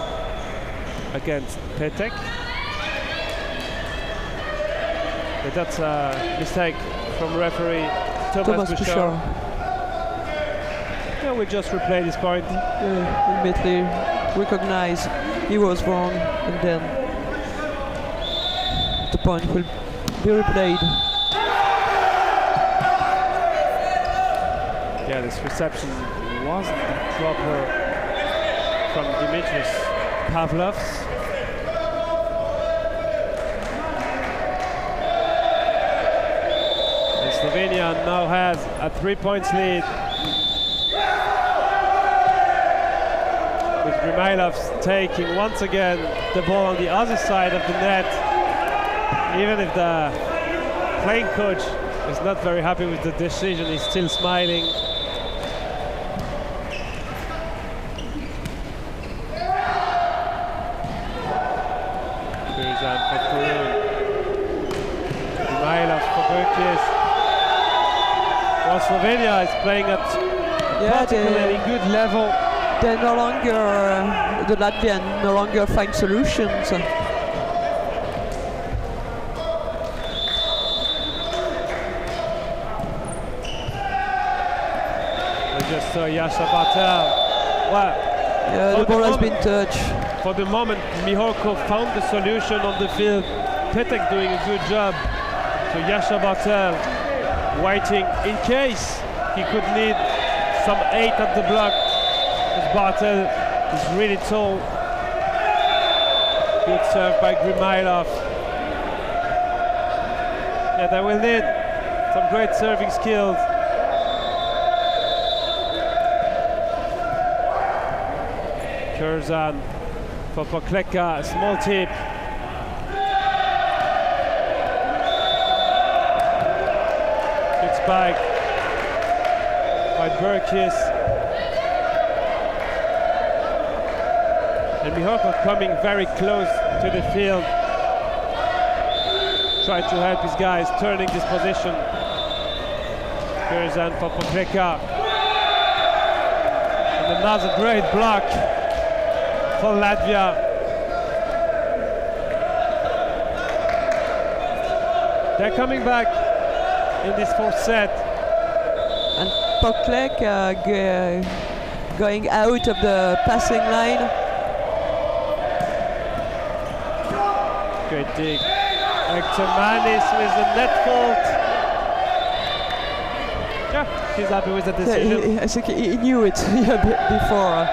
against Petek. But that's a mistake from referee Thomas Bouchard. Yeah, we just replay this point. Immediately recognize he was wrong, and then the point will be replayed. Yeah, this reception wasn't proper from Dimitris Pavlovs. And Slovenia now has a 3-point lead, with Grimailovs taking once again the ball on the other side of the net. Even if the playing coach is not very happy with the decision, he's still smiling. Well, Slovenia is playing at particularly good level. They're no longer, the Latvian no longer find solutions. We just saw Jasha Bartel. Well, yeah, the ball has been touched. For the moment, Mihorko found the solution on the field. Petek doing a good job. So Jasha Bartel waiting in case he could need some 8 at the block, because Bartel is really tall. Good serve by Grimailov. Yeah, they will need some great serving skills. Curzan for Pokleka, a small tip. Good spike by Berkis. And Mihorko coming very close to the field. Try to help his guys turning this position. Curzan for Pokleka. And another great block for Latvia. They're coming back in this fourth set. And Pokleka going out of the passing line. Great dig. Hector Manis with the net fault. Yeah, he's happy with the decision. I think he knew it before.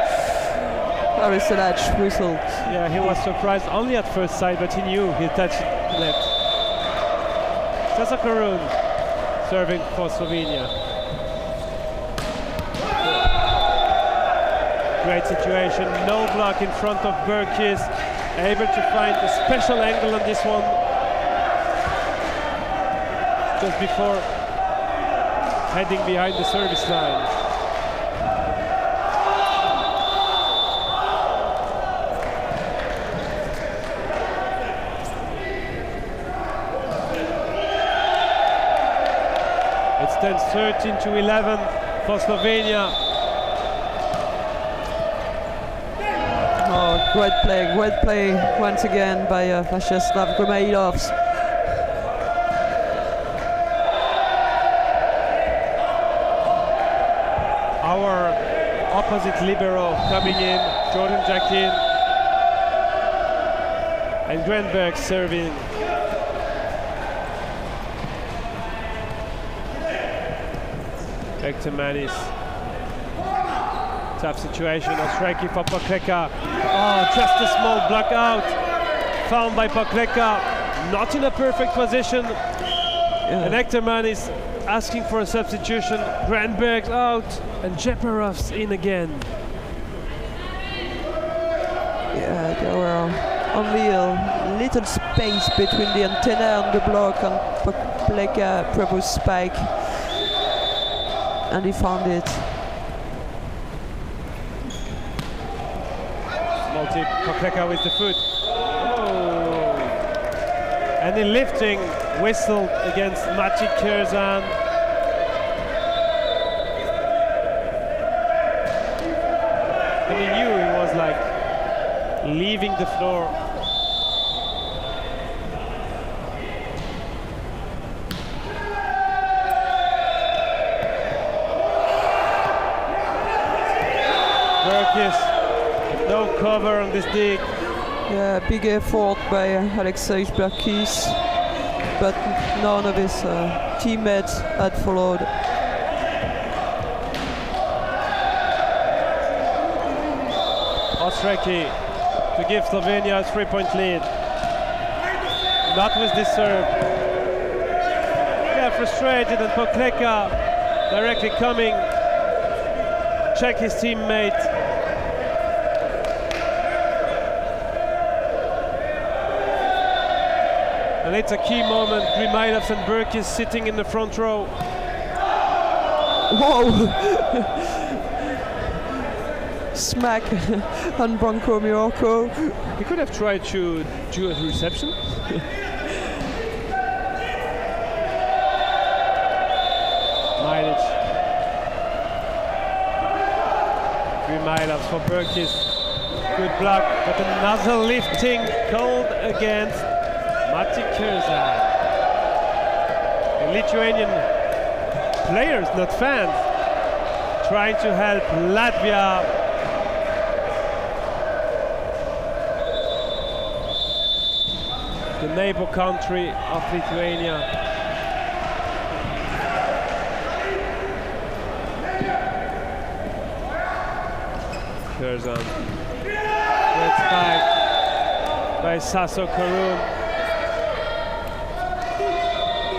Whistle. Yeah, he was surprised only at first sight, but he knew he touched net. Sasa Karun serving for Slovenia. Great situation, no block in front of Berkis, able to find a special angle on this one just before heading behind the service line. It stands 13-11 for Slovenia. Oh, great play once again by Vyacheslav Grimailovs. Our opposite libero coming in, Jordan Jakin, and Grenberg serving. Hector Manis. Tough situation, Osreki for Pokleka. Oh, just a small block out. Found by Pokleka. Not in a perfect position. Yeah. And Hector Manis asking for a substitution. Grenberg out and Jeparov's in again. Yeah, there were only a little space between the antenna and the block, and Pokleka proposed spike. and he found it. Multi Pokleka with the foot. Oh. And the lifting whistle against Maciej Kurzan. And he knew he was like leaving the floor. Berkis, no cover on this dig. Yeah, big effort by Alexei Berkis, but none of his teammates had followed. Ostreki to give Slovenia a 3-point lead. Not with this serve. Yeah, frustrated, and Pokleka directly coming. Check his teammate. And it's a key moment. Grimailovs and Berkis sitting in the front row. Whoa! Smack on Branko Mirko. He could have tried to do a reception. Mileage. Grimailovs for Berkis. Good block, but another lifting called against Maciej Kurzan. The Lithuanian players, not fans, trying to help Latvia. The neighbor country of Lithuania. Kurzan. Good spike by Saso Karun.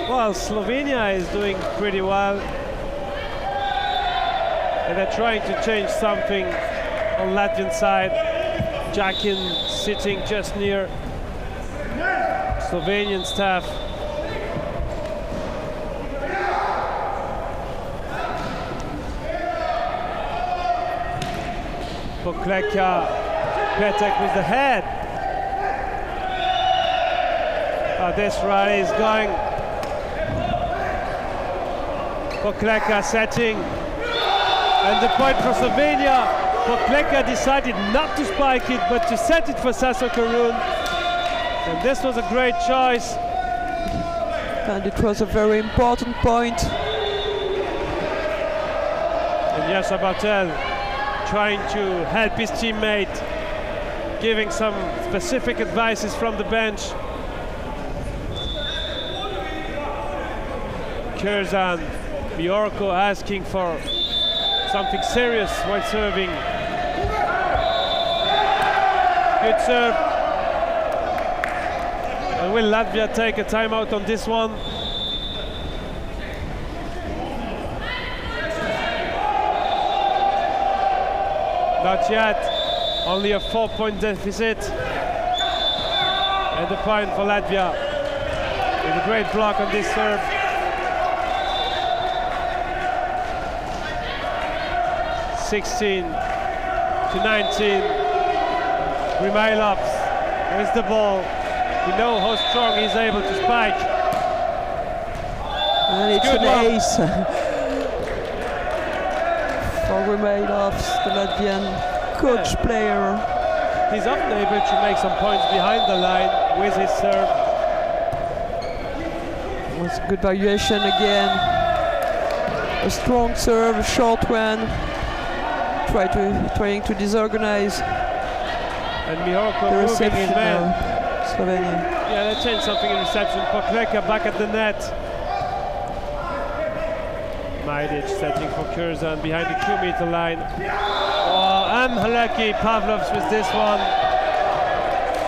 Well, Slovenia is doing pretty well, and they're trying to change something on Latvian side. Jakin sitting just near Slovenian staff. Pokleka, Petek with the head. This rally is going. Pokleka setting, and the point for Slovenia. Pokleka decided not to spike it, but to set it for Saso Karun. And this was a great choice. And it was a very important point. And Yasser Bartel trying to help his teammate, giving some specific advices from the bench. Kurzan, Bjorko asking for something serious while serving. Good serve. And will Latvia take a timeout on this one? Not yet. Only a 4-point deficit. And the point for Latvia. With a great block on this serve. 16 to 19. Grimailovs with the ball. We know how strong he's able to spike. And it's Good an one. ace for Grimailovs, the Latvian coach player. He's often able to make some points behind the line with his serve. It was a good variation again. A strong serve, a short one. Trying to disorganize And Mihorko the moving his reception man. now. Slovenia. Yeah, they changed something in reception. Pokleka back at the net. Majdic setting for Kurzan behind the 2-meter line. Oh, and Haleki Pavlovs with this one.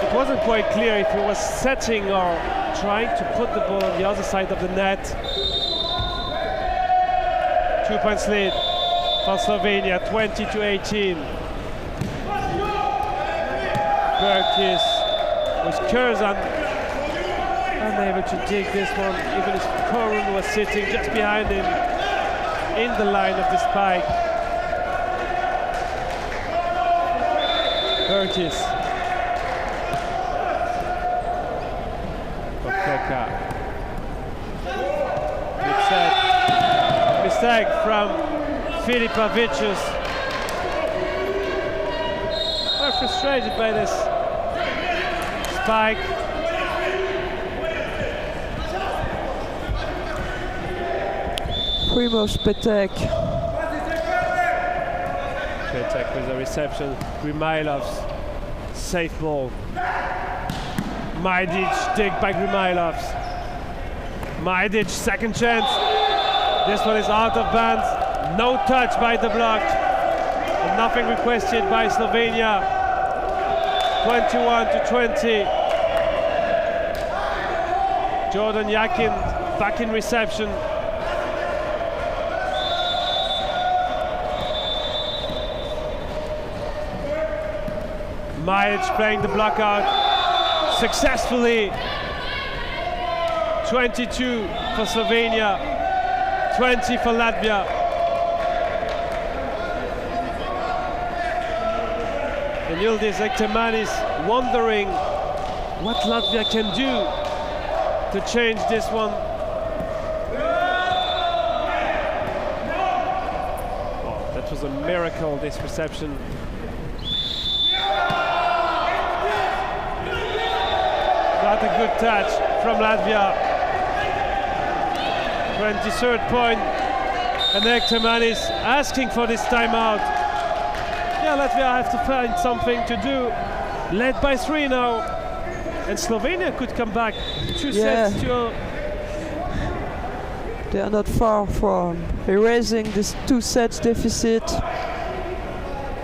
It wasn't quite clear if he was setting or trying to put the ball on the other side of the net. 2-point lead for Slovenia, 20 to 18. Berkis with Kurzan unable to dig this one, even as Korun was sitting just behind him. in the line of the spike. Burgess. Kokleka. Good set. Mistake from Filipavicius. We're frustrated by this spike. Primož Petek. Petek with the reception. Grimailov's safe ball. Majdic dig by Grimailov's. Majdic second chance. This one is out of bounds. No touch by the block. And nothing requested by Slovenia. 21-20. Jordan Yakin back in reception. Majic playing the block out successfully. 22 for Slovenia, 20 for Latvia. And Yildiz Ektermanis wondering what Latvia can do to change this one. Oh, that was a miracle, this reception. Not a good touch from Latvia. 23rd point, and Ektermanis asking for this timeout. Yeah, Latvia have to find something to do. Led by 3 now, and Slovenia could come back. 2 sets to. They are not far from erasing this 2 sets deficit.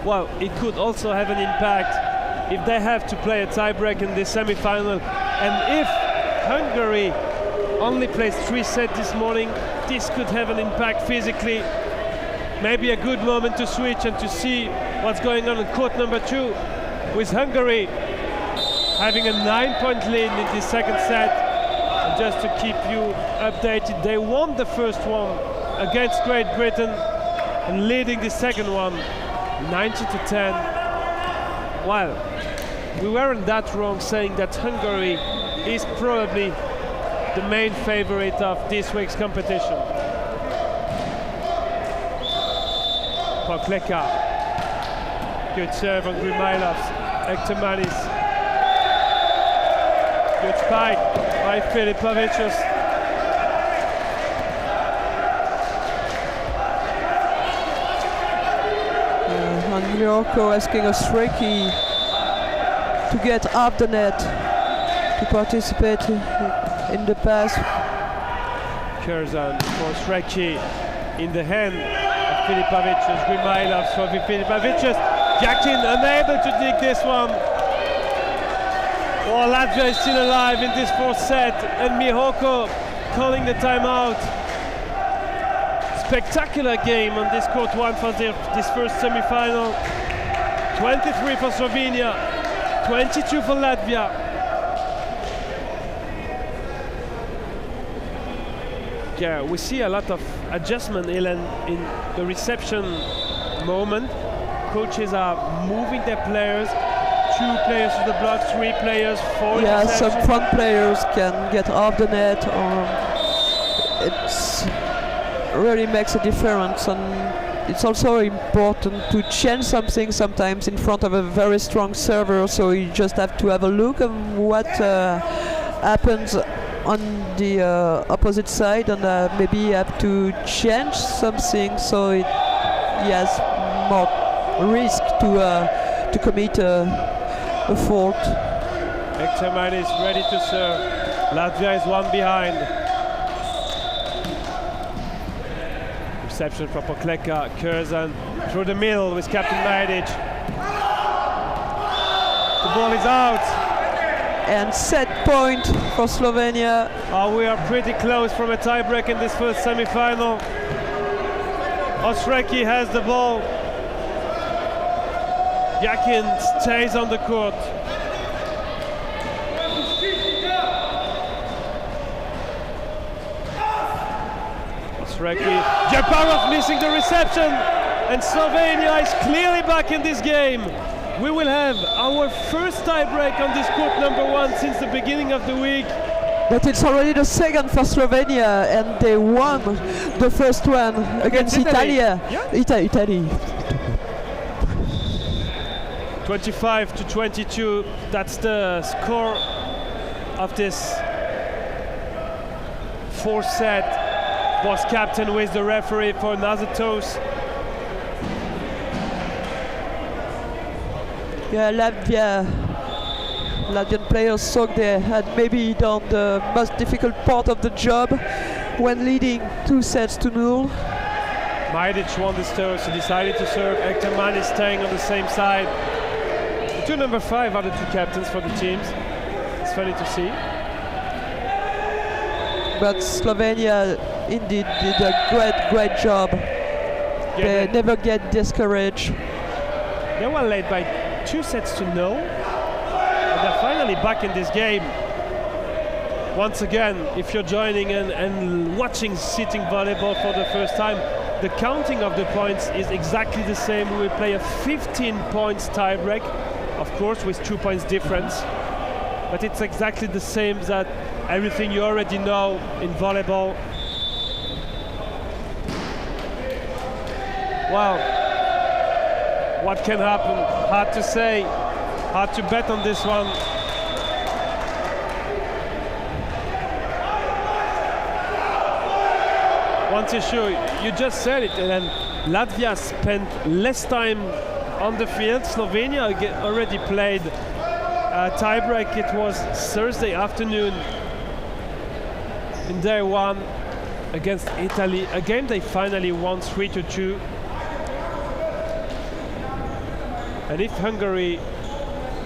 Well, it could also have an impact if they have to play a tiebreak in this semi-final, and if Hungary only plays 3 sets this morning, this could have an impact physically. Maybe a good moment to switch and to see what's going on in court number 2, with Hungary having a 9-point lead in the second set. And just to keep you updated, they won the first one against Great Britain and leading the second one 90-10. Well, we weren't that wrong saying that Hungary is probably the main favorite of this week's competition. Kokleka. Good serve on Grimailov's. Ektermanis. Good spike by Filipavicius. Morocco asking Osreki to get up the net to participate in the pass. Curzon for Osreki in the hand of Filipavicius. Grimailov's for Filipavicius. Yakin unable to dig this one. Oh, Latvia is still alive in this 4th set, and Mihoko calling the timeout. Spectacular game on this court 1 for this first semi-final. 23 for Slovenia, 22 for Latvia. Yeah, we see a lot of adjustment, Ilan, in the reception moment. Coaches are moving their players. 2 players to the block, 3 players, 4 Yeah, reception. some front players can get off the net, or it's really makes a difference. And it's also important to change something sometimes in front of a very strong server, so you just have to have a look at what happens on the opposite side, and maybe you have to change something so he has more risk to commit a fault. Ektermanis is ready to serve. Latvia is 1 behind. Reception from Kokleka. Curzon through the middle with Captain Majdic. The ball is out. And set point for Slovenia. Oh, we are pretty close from a tiebreak in this first semi-final. Osreki has the ball. Yakin stays on the court. Osreki. Jeparov missing the reception, and Slovenia is clearly back in this game. We will have our first tie-break on this court number 1 since the beginning of the week. But it's already the second for Slovenia, and they won the first one against Italy. Yeah. Italy. 25-22, that's the score of this fourth set. Was captain with the referee for another toss. Yeah, Latvian players thought they had maybe done the most difficult part of the job when leading 2-0. Majdic won this toss, he decided to serve. Ekterman is staying on the same side. The two number 5 are the two captains for the teams. It's funny to see. But Slovenia indeed did a great job. They never get discouraged. They were led by 2-0, and they're finally back in this game. Once again, if you're joining and watching sitting volleyball for the first time, the counting of the points is exactly the same. We will play a 15 points tiebreak, of course with 2 points difference, but it's exactly the same as everything you already know in volleyball. Wow, what can happen? Hard to say, hard to bet on this one. One issue, you just said it, and then Latvia spent less time on the field. Slovenia already played a tiebreak. It was Thursday afternoon in day 1 against Italy, a game they finally won 3-2. And if Hungary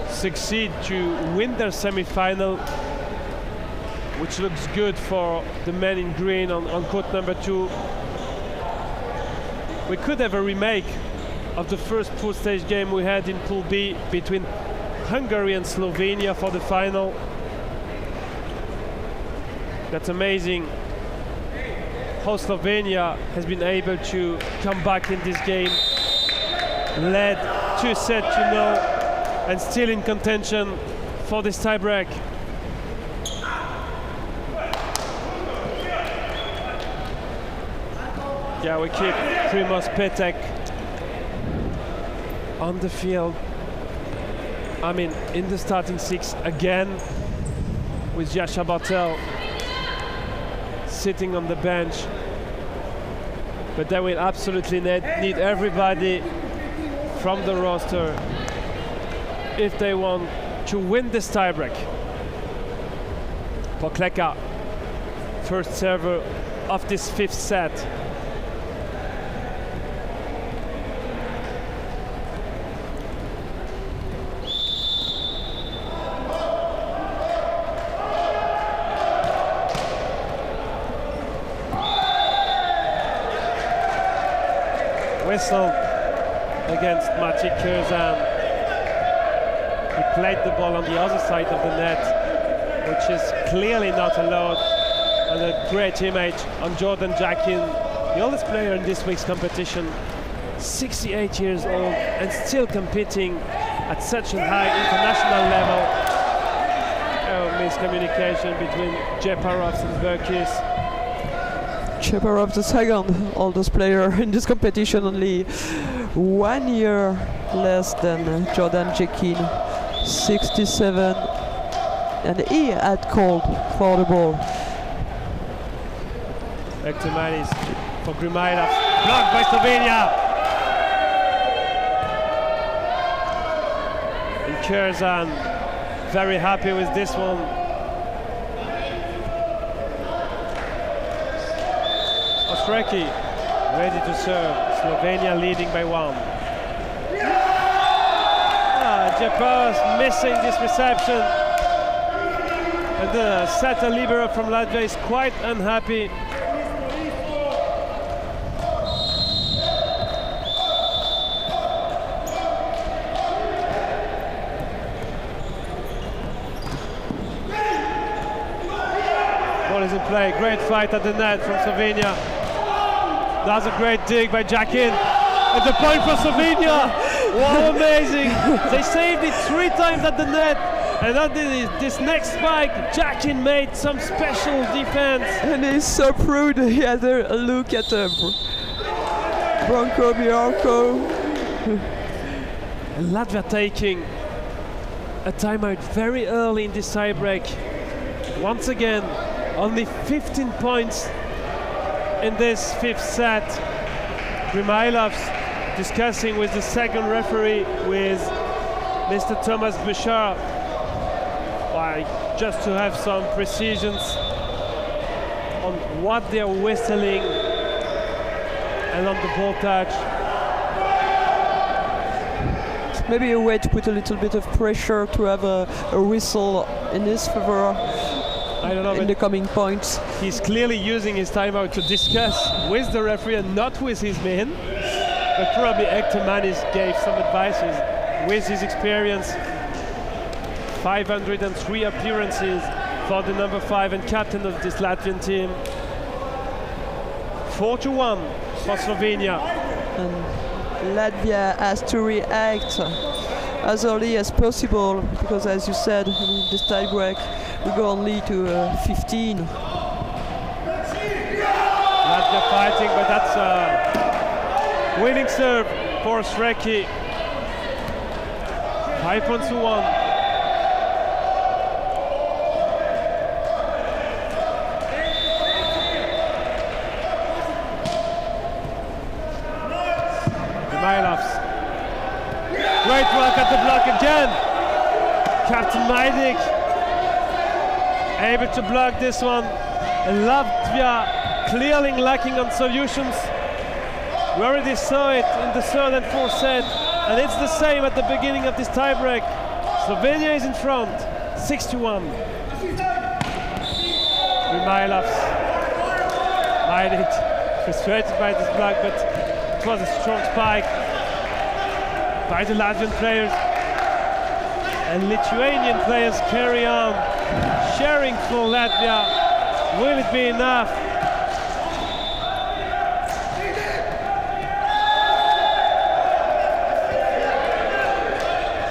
succeed to win their semi-final, which looks good for the men in green on court number 2, we could have a remake of the first pool stage game we had in Pool B between Hungary and Slovenia for the final. That's amazing how Slovenia has been able to come back in this game, led 2-0 and still in contention for this tiebreak. Yeah, we keep Primoz Petek on the field. I mean, in the starting 6 again, with Jasha Bartel sitting on the bench. But they will absolutely need everybody from the roster if they want to win this tiebreak. Pokleka, first server of this 5th set. Whistle against Maciej Curzan. He played the ball on the other side of the net, which is clearly not allowed. And a great image on Jordan Jakin, the oldest player in this week's competition, 68 years old and still competing at such a high international level. Oh, miscommunication between Jeparov and Berkis. Jeparov, the second oldest player in this competition, only 1 year less than Jordan Jakin, 67, and he had called for the ball. Ektermanis for Grimailov, blocked by Slovenia. And Curzan very happy with this one. Osreki ready to serve. Slovenia leading by 1. Jeparov missing this reception. And the setter libero from Latvia is quite unhappy. Ball is in play. Great fight at the net from Slovenia. That's a great dig by Jakin. And the point for Slovenia. Wow, amazing. They saved it 3 times at the net. And on this next spike, Jakin made some special defense. And he's so proud. He had a look at Branko Miarko. And Latvia taking a timeout very early in this tiebreak. Once again, only 15 points in this 5th set. Grimailovs discussing with the second referee, with Mr. Thomas Bouchard, just to have some precisions on what they are whistling and on the ball touch. Maybe a way to put a little bit of pressure to have a whistle in his favor. I don't know, in the coming points. He's clearly using his timeout to discuss with the referee and not with his men. But probably Hector Manis gave some advices with his experience. 503 appearances for the number 5 and captain of this Latvian team. 4-1 for Slovenia. And Latvia has to react as early as possible, because as you said, in this tiebreak we go only to 15. Latvia fighting, but that's a winning serve for Sreki. 5-1. Mailovs. Great work at the block again. Captain Majdik able to block this one. And Latvia clearly lacking on solutions. We already saw it in the 3rd and 4th set, and it's the same at the beginning of this tiebreak. Slovenia is in front, 6-1. Mailovs. Majdik frustrated by this block, but it was a strong spike by the Latvian players. And Lithuanian players carry on, sharing for Latvia. Will it be enough?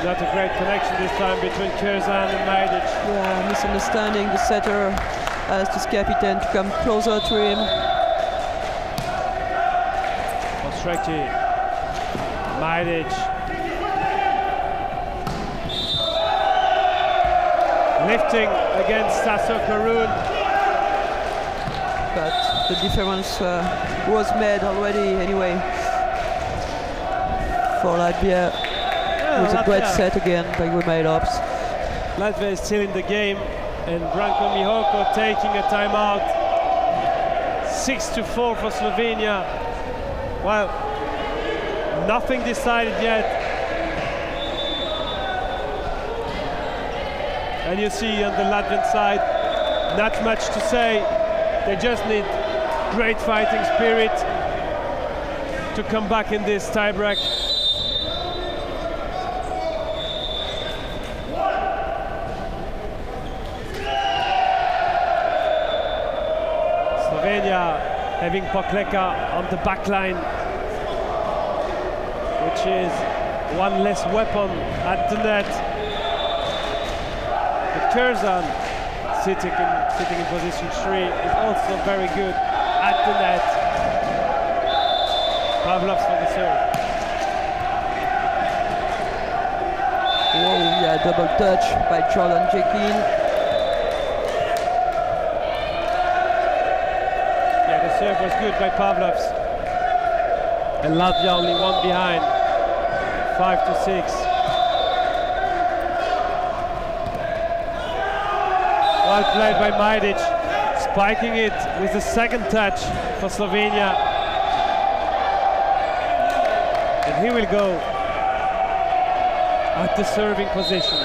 Not a great connection this time between Curzan and Majdik. Yeah, misunderstanding. The setter asked his captain to come closer to him. Sreki, Majdik. Lifting against Tasso Karun. But the difference was made already anyway for Latvia. It was a great set again by Grimailovs. Latvia is still in the game, and Branko Miarko taking a timeout. 6-4 for Slovenia. Well, nothing decided yet. And you see on the Latvian side, not much to say. They just need great fighting spirit to come back in this tiebreak. Slovenia having Pokleka on the back line, which is one less weapon at the net. But Curzan sitting in position 3 is also very good at the net. Pavlovs for the serve. Whoa, yeah, double touch by Jordan Jakin. Yeah, the serve was good by Pavlovs. And Latvia only one behind, 5-6. Well played by Majdik, spiking it with the second touch for Slovenia. And he will go at the serving position.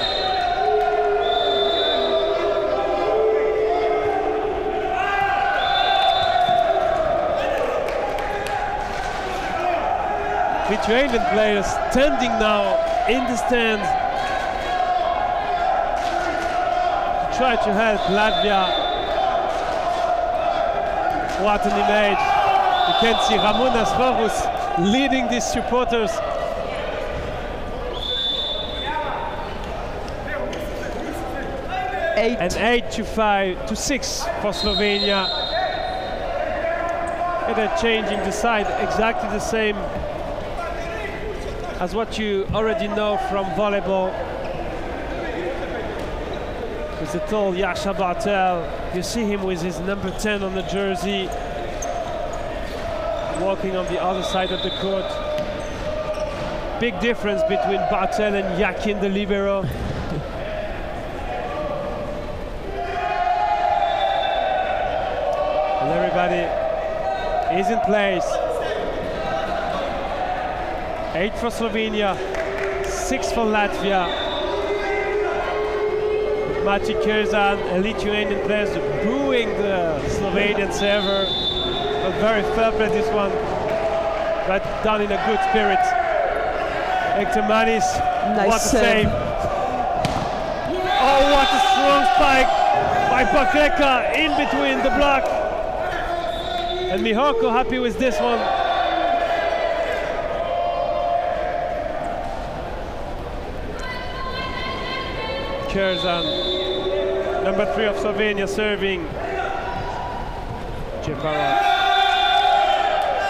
Lithuanian players standing now in the stands to try to help Latvia. What an image. You can see Ramon Asfarus leading these supporters. And 8-6 for Slovenia. And they're changing the side, exactly the same as what you already know from volleyball. With the tall Yasha Bartel, you see him with his number 10 on the jersey, walking on the other side of the court. Big difference between Bartel and Yakin, the libero. And everybody is in place. 8 for Slovenia, 6 for Latvia. Maciej Kurzan, a Lithuanian player, booing the Slovenian server. But very fair play this one, but done in a good spirit. Hector Manis, nice what a save. Oh, what a strong spike by Pakreka in between the block. And Mihoko happy with this one. Kurzan, number 3 of Slovenia, serving. Jeparov.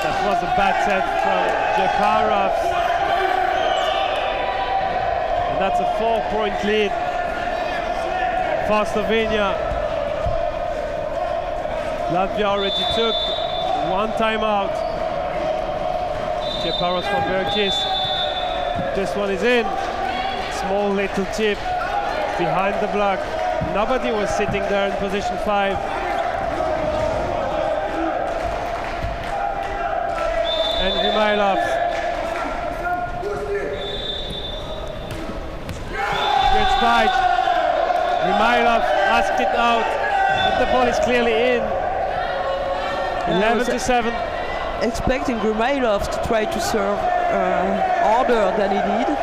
That was a bad set from Jeparov. And that's a 4-point lead for Slovenia. Latvia already took 1 timeout. Jeparov from Berkis. This one is in. Small little tip behind the block. Nobody was sitting there in position 5. And Rimailov. Good spike. Rimailov asked it out, but the ball is clearly in. 11-7. Expecting Rimailov to try to serve harder than he did.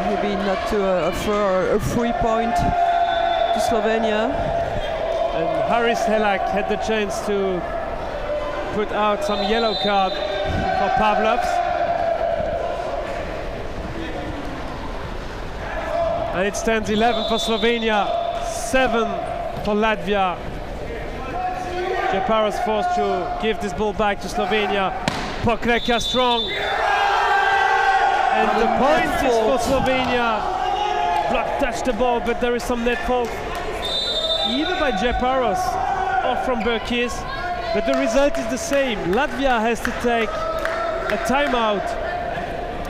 Maybe not to offer a 3-point to Slovenia. And Haris Helak had the chance to put out some yellow card for Pavlovs. And it stands 11 for Slovenia, 7 for Latvia. Jeparov's forced to give this ball back to Slovenia. Pokreka strong. And the point is for Slovenia. Block touched the ball, but there is some net fault, either by Jeparos or from Berkis. But the result is the same. Latvia has to take a timeout.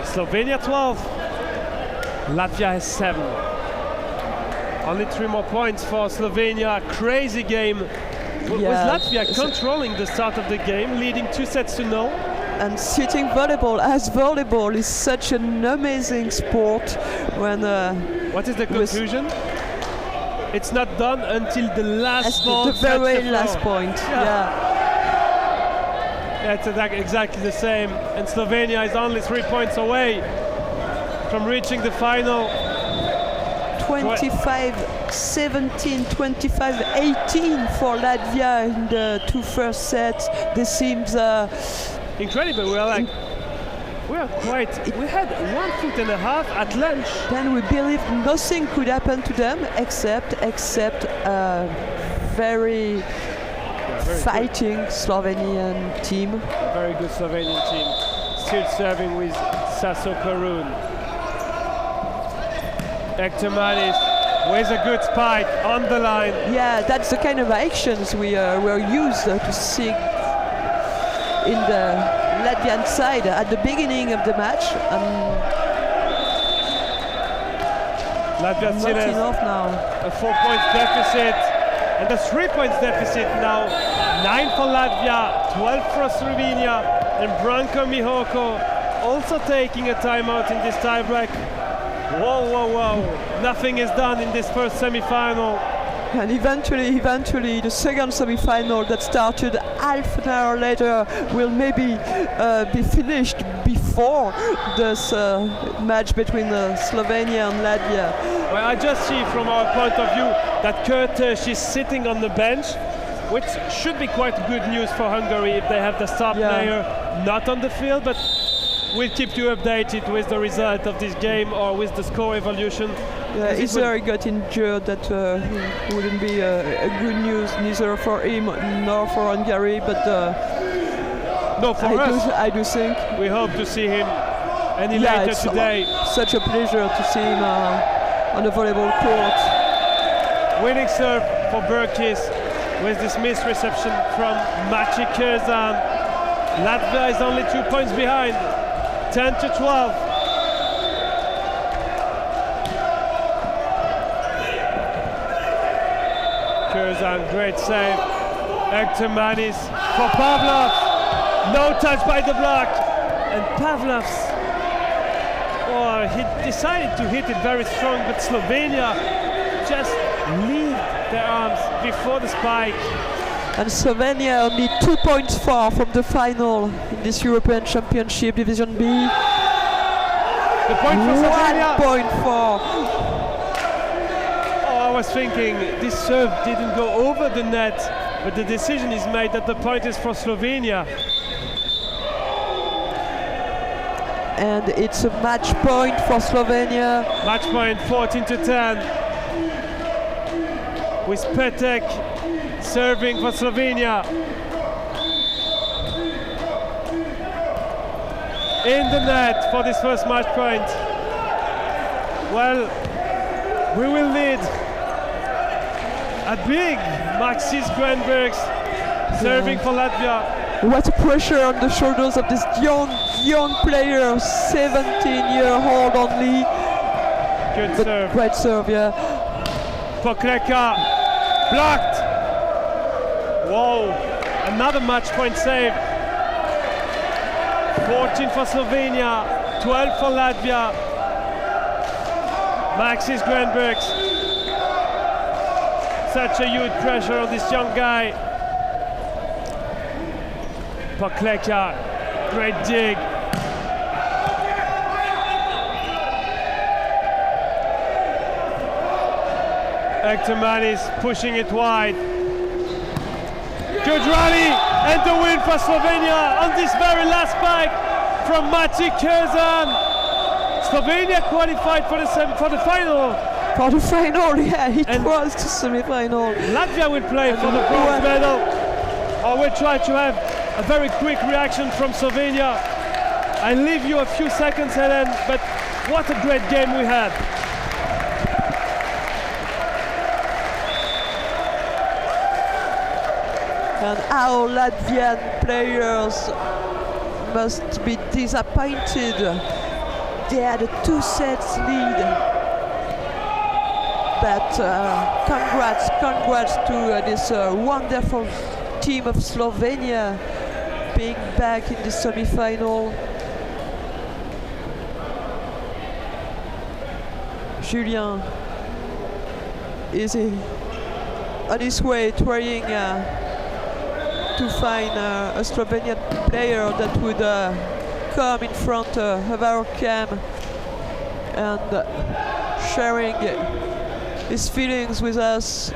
Slovenia 12. Latvia has 7. Only 3 more points for Slovenia. Crazy game. With Latvia controlling the start of the game, leading 2-0. And sitting volleyball, as volleyball is such an amazing sport. When what is the conclusion? It's not done until the last ball. The very last point. It's exactly the same. And Slovenia is only 3 points away from reaching the final. 25-17, 25-18 for Latvia in the 2 first sets. This seems incredible. We had 1 foot and a half at lunch. Then we believe nothing could happen to them except a very fighting good Slovenian team. A very good Slovenian team. Still serving with Saso Karun. Hector Manis with a good spike on the line. Yeah, that's the kind of actions we're used to see in the Latvian side at the beginning of the match. Latvia still has now. A 4 points deficit and a 3 points deficit now. 9 for Latvia, 12 for Slovenia, and Branko Mihoko also taking a timeout in this tiebreak. Whoa. Nothing is done in this first semi-final. And eventually, the second semi-final that started half an hour later will maybe be finished before this match between Slovenia and Latvia. Well, I just see from our point of view that Kurtis is sitting on the bench which should be quite good news for Hungary if they have the star player not on the field, but we'll keep you updated with the result of this game or with the score evolution. Yeah, either he got injured, that wouldn't be a good news neither for him nor for Hungary, but no, for us. I do think we hope to see him any later today. Such a pleasure to see him on the volleyball court. Winning serve for Berkis with this missed reception from Maciej Curzan. Latvia is only 2 points behind, 10-12. Curzan, great save. Ektermanis for Pavlov. No touch by the block. And Pavlov's, he decided to hit it very strong, but Slovenia just lead their arms before the spike. And Slovenia only 2 points far from the final in this European Championship Division B. The point for Slovenia. 1 point for. I was thinking this serve didn't go over the net, but the decision is made that the point is for Slovenia. And it's a match point for Slovenia. Match point 14-10. With Petek serving for Slovenia. In the net for this first match point. Well, we will need a big Maxis Grenbergs serving for Latvia. What a pressure on the shoulders of this young player, 17-year-old only. Good but serve. Great serve, yeah. Pokleka, blocked. Whoa, another match point save. 14 for Slovenia, 12 for Latvia. Maxis Grenbergs. Such a huge pressure on this young guy. Pokleka, great dig. Ektermanis pushing it wide. Good rally and the win for Slovenia on this very last spike from Maciej Curzan. Slovenia qualified for the final. For the final, yeah, it was the semi-final. Latvia will play for the bronze medal. I will try to have a very quick reaction from Slovenia. I leave you a few seconds, Helen, but what a great game we had. And our Latvian players must be disappointed. They had a 2 sets lead. But congrats to this wonderful team of Slovenia being back in the semi-final. Julien is on his way trying to find a Slovenian player that would come in front of our cam and sharing his feelings with us.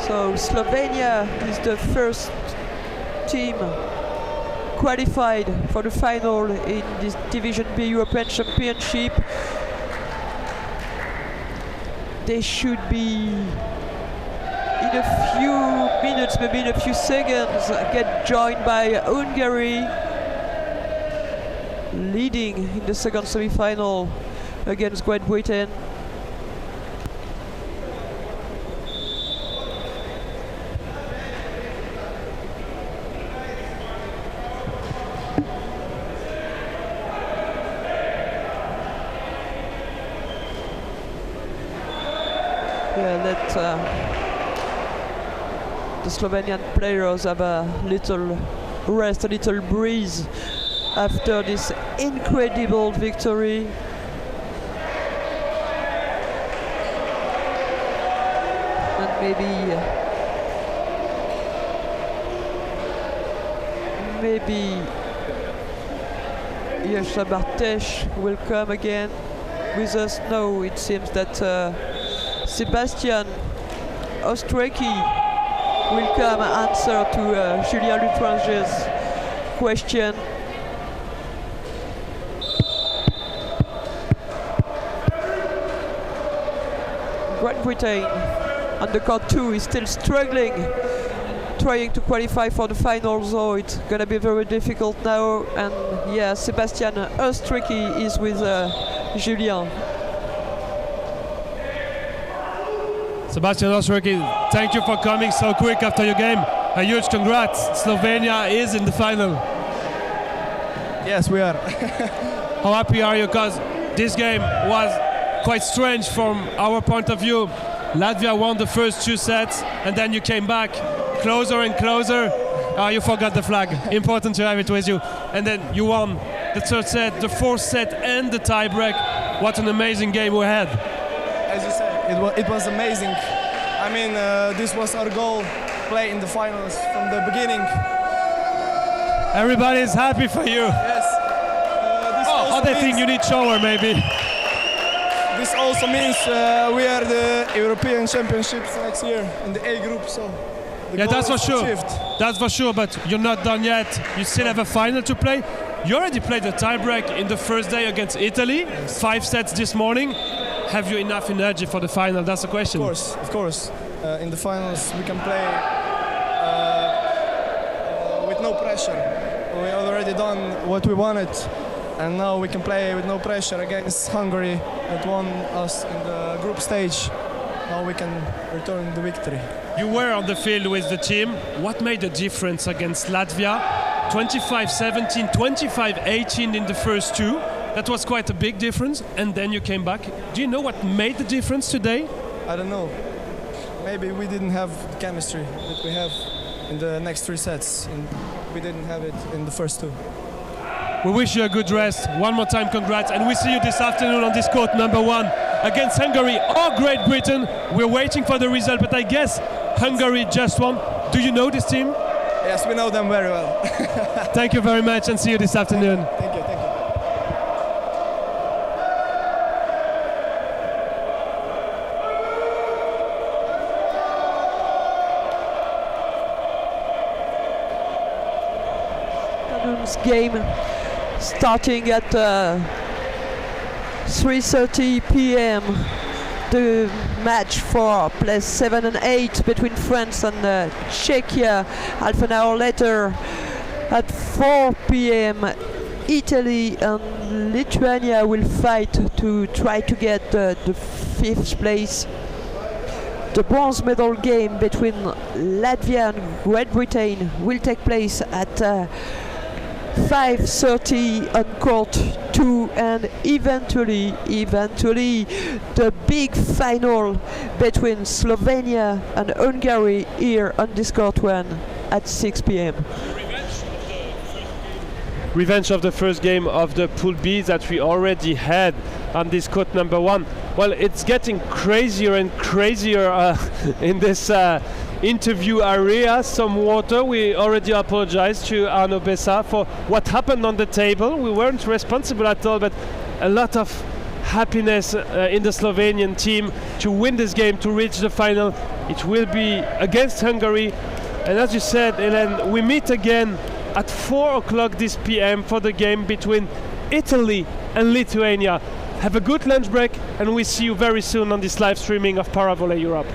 So Slovenia is the first team qualified for the final in this Division B European Championship. They should be, in a few minutes, maybe in a few seconds, get joined by Hungary, leading in the second semi-final against Great Britain. Let the Slovenian players have a little rest, a little breeze after this incredible victory. And maybe Yasha Bartesh will come again with us. No, it seems that Sebastian Ostreki will come answer to Julien Lutranger's question. Great Britain on the court 2 is still struggling, trying to qualify for the final, so it's gonna be very difficult now. And yeah, Sebastian Ostreki is with Julien. Sebastian Ostreki, thank you for coming so quick after your game. A huge congrats. Slovenia is in the final. Yes, we are. How happy are you? Because this game was quite strange from our point of view. Latvia won the first 2 sets and then you came back closer and closer. You forgot the flag. Important to have it with you. And then you won the 3rd set, the 4th set and the tie-break. What an amazing game we had. As you said, it was amazing. I mean, this was our goal, play in the finals from the beginning. Everybody is happy for you. Yes. They think you need shower maybe. This also means we are the European Championships next year in the A group, so yeah, that's for sure. That's for sure, but you're not done yet. You still have a final to play. You already played a tie-break in the first day against Italy, 5 sets this morning. Have you enough energy for the final? That's the question. Of course. In the finals we can play with no pressure. We already done what we wanted. And now we can play with no pressure against Hungary that won us in the group stage. Now we can return the victory. You were on the field with the team. What made the difference against Latvia? 25-17, 25-18 in the first 2. That was quite a big difference. And then you came back. Do you know what made the difference today? I don't know. Maybe we didn't have the chemistry that we have in the next 3 sets. And we didn't have it in the first 2. We wish you a good rest. One more time, congrats. And we see you this afternoon on this court number 1 against Hungary or Great Britain. We're waiting for the result, but I guess Hungary just won. Do you know this team? Yes, we know them very well. Thank you very much and see you this afternoon. Thank you. Game starting at 3:30 p.m. The match for place 7 and 8 between France and Czechia. Half an hour later at 4 p.m. Italy and Lithuania will fight to try to get the 5th place. The bronze medal game between Latvia and Great Britain will take place at 5:30 on court 2, and eventually the big final between Slovenia and Hungary here on this court 1 at 6 p.m. Revenge of the first game of the Pool B that we already had on this court number 1. Well, it's getting crazier and crazier in this interview area. Some water. We already apologize to Arno Bessa for what happened on the table. We weren't responsible at all, but a lot of happiness in the Slovenian team to win this game, to reach the final. It will be against Hungary. And as you said, Hélène, we meet again at 4 o'clock this PM for the game between Italy and Lithuania. Have a good lunch break, and we see you very soon on this live streaming of Para Volley Europe.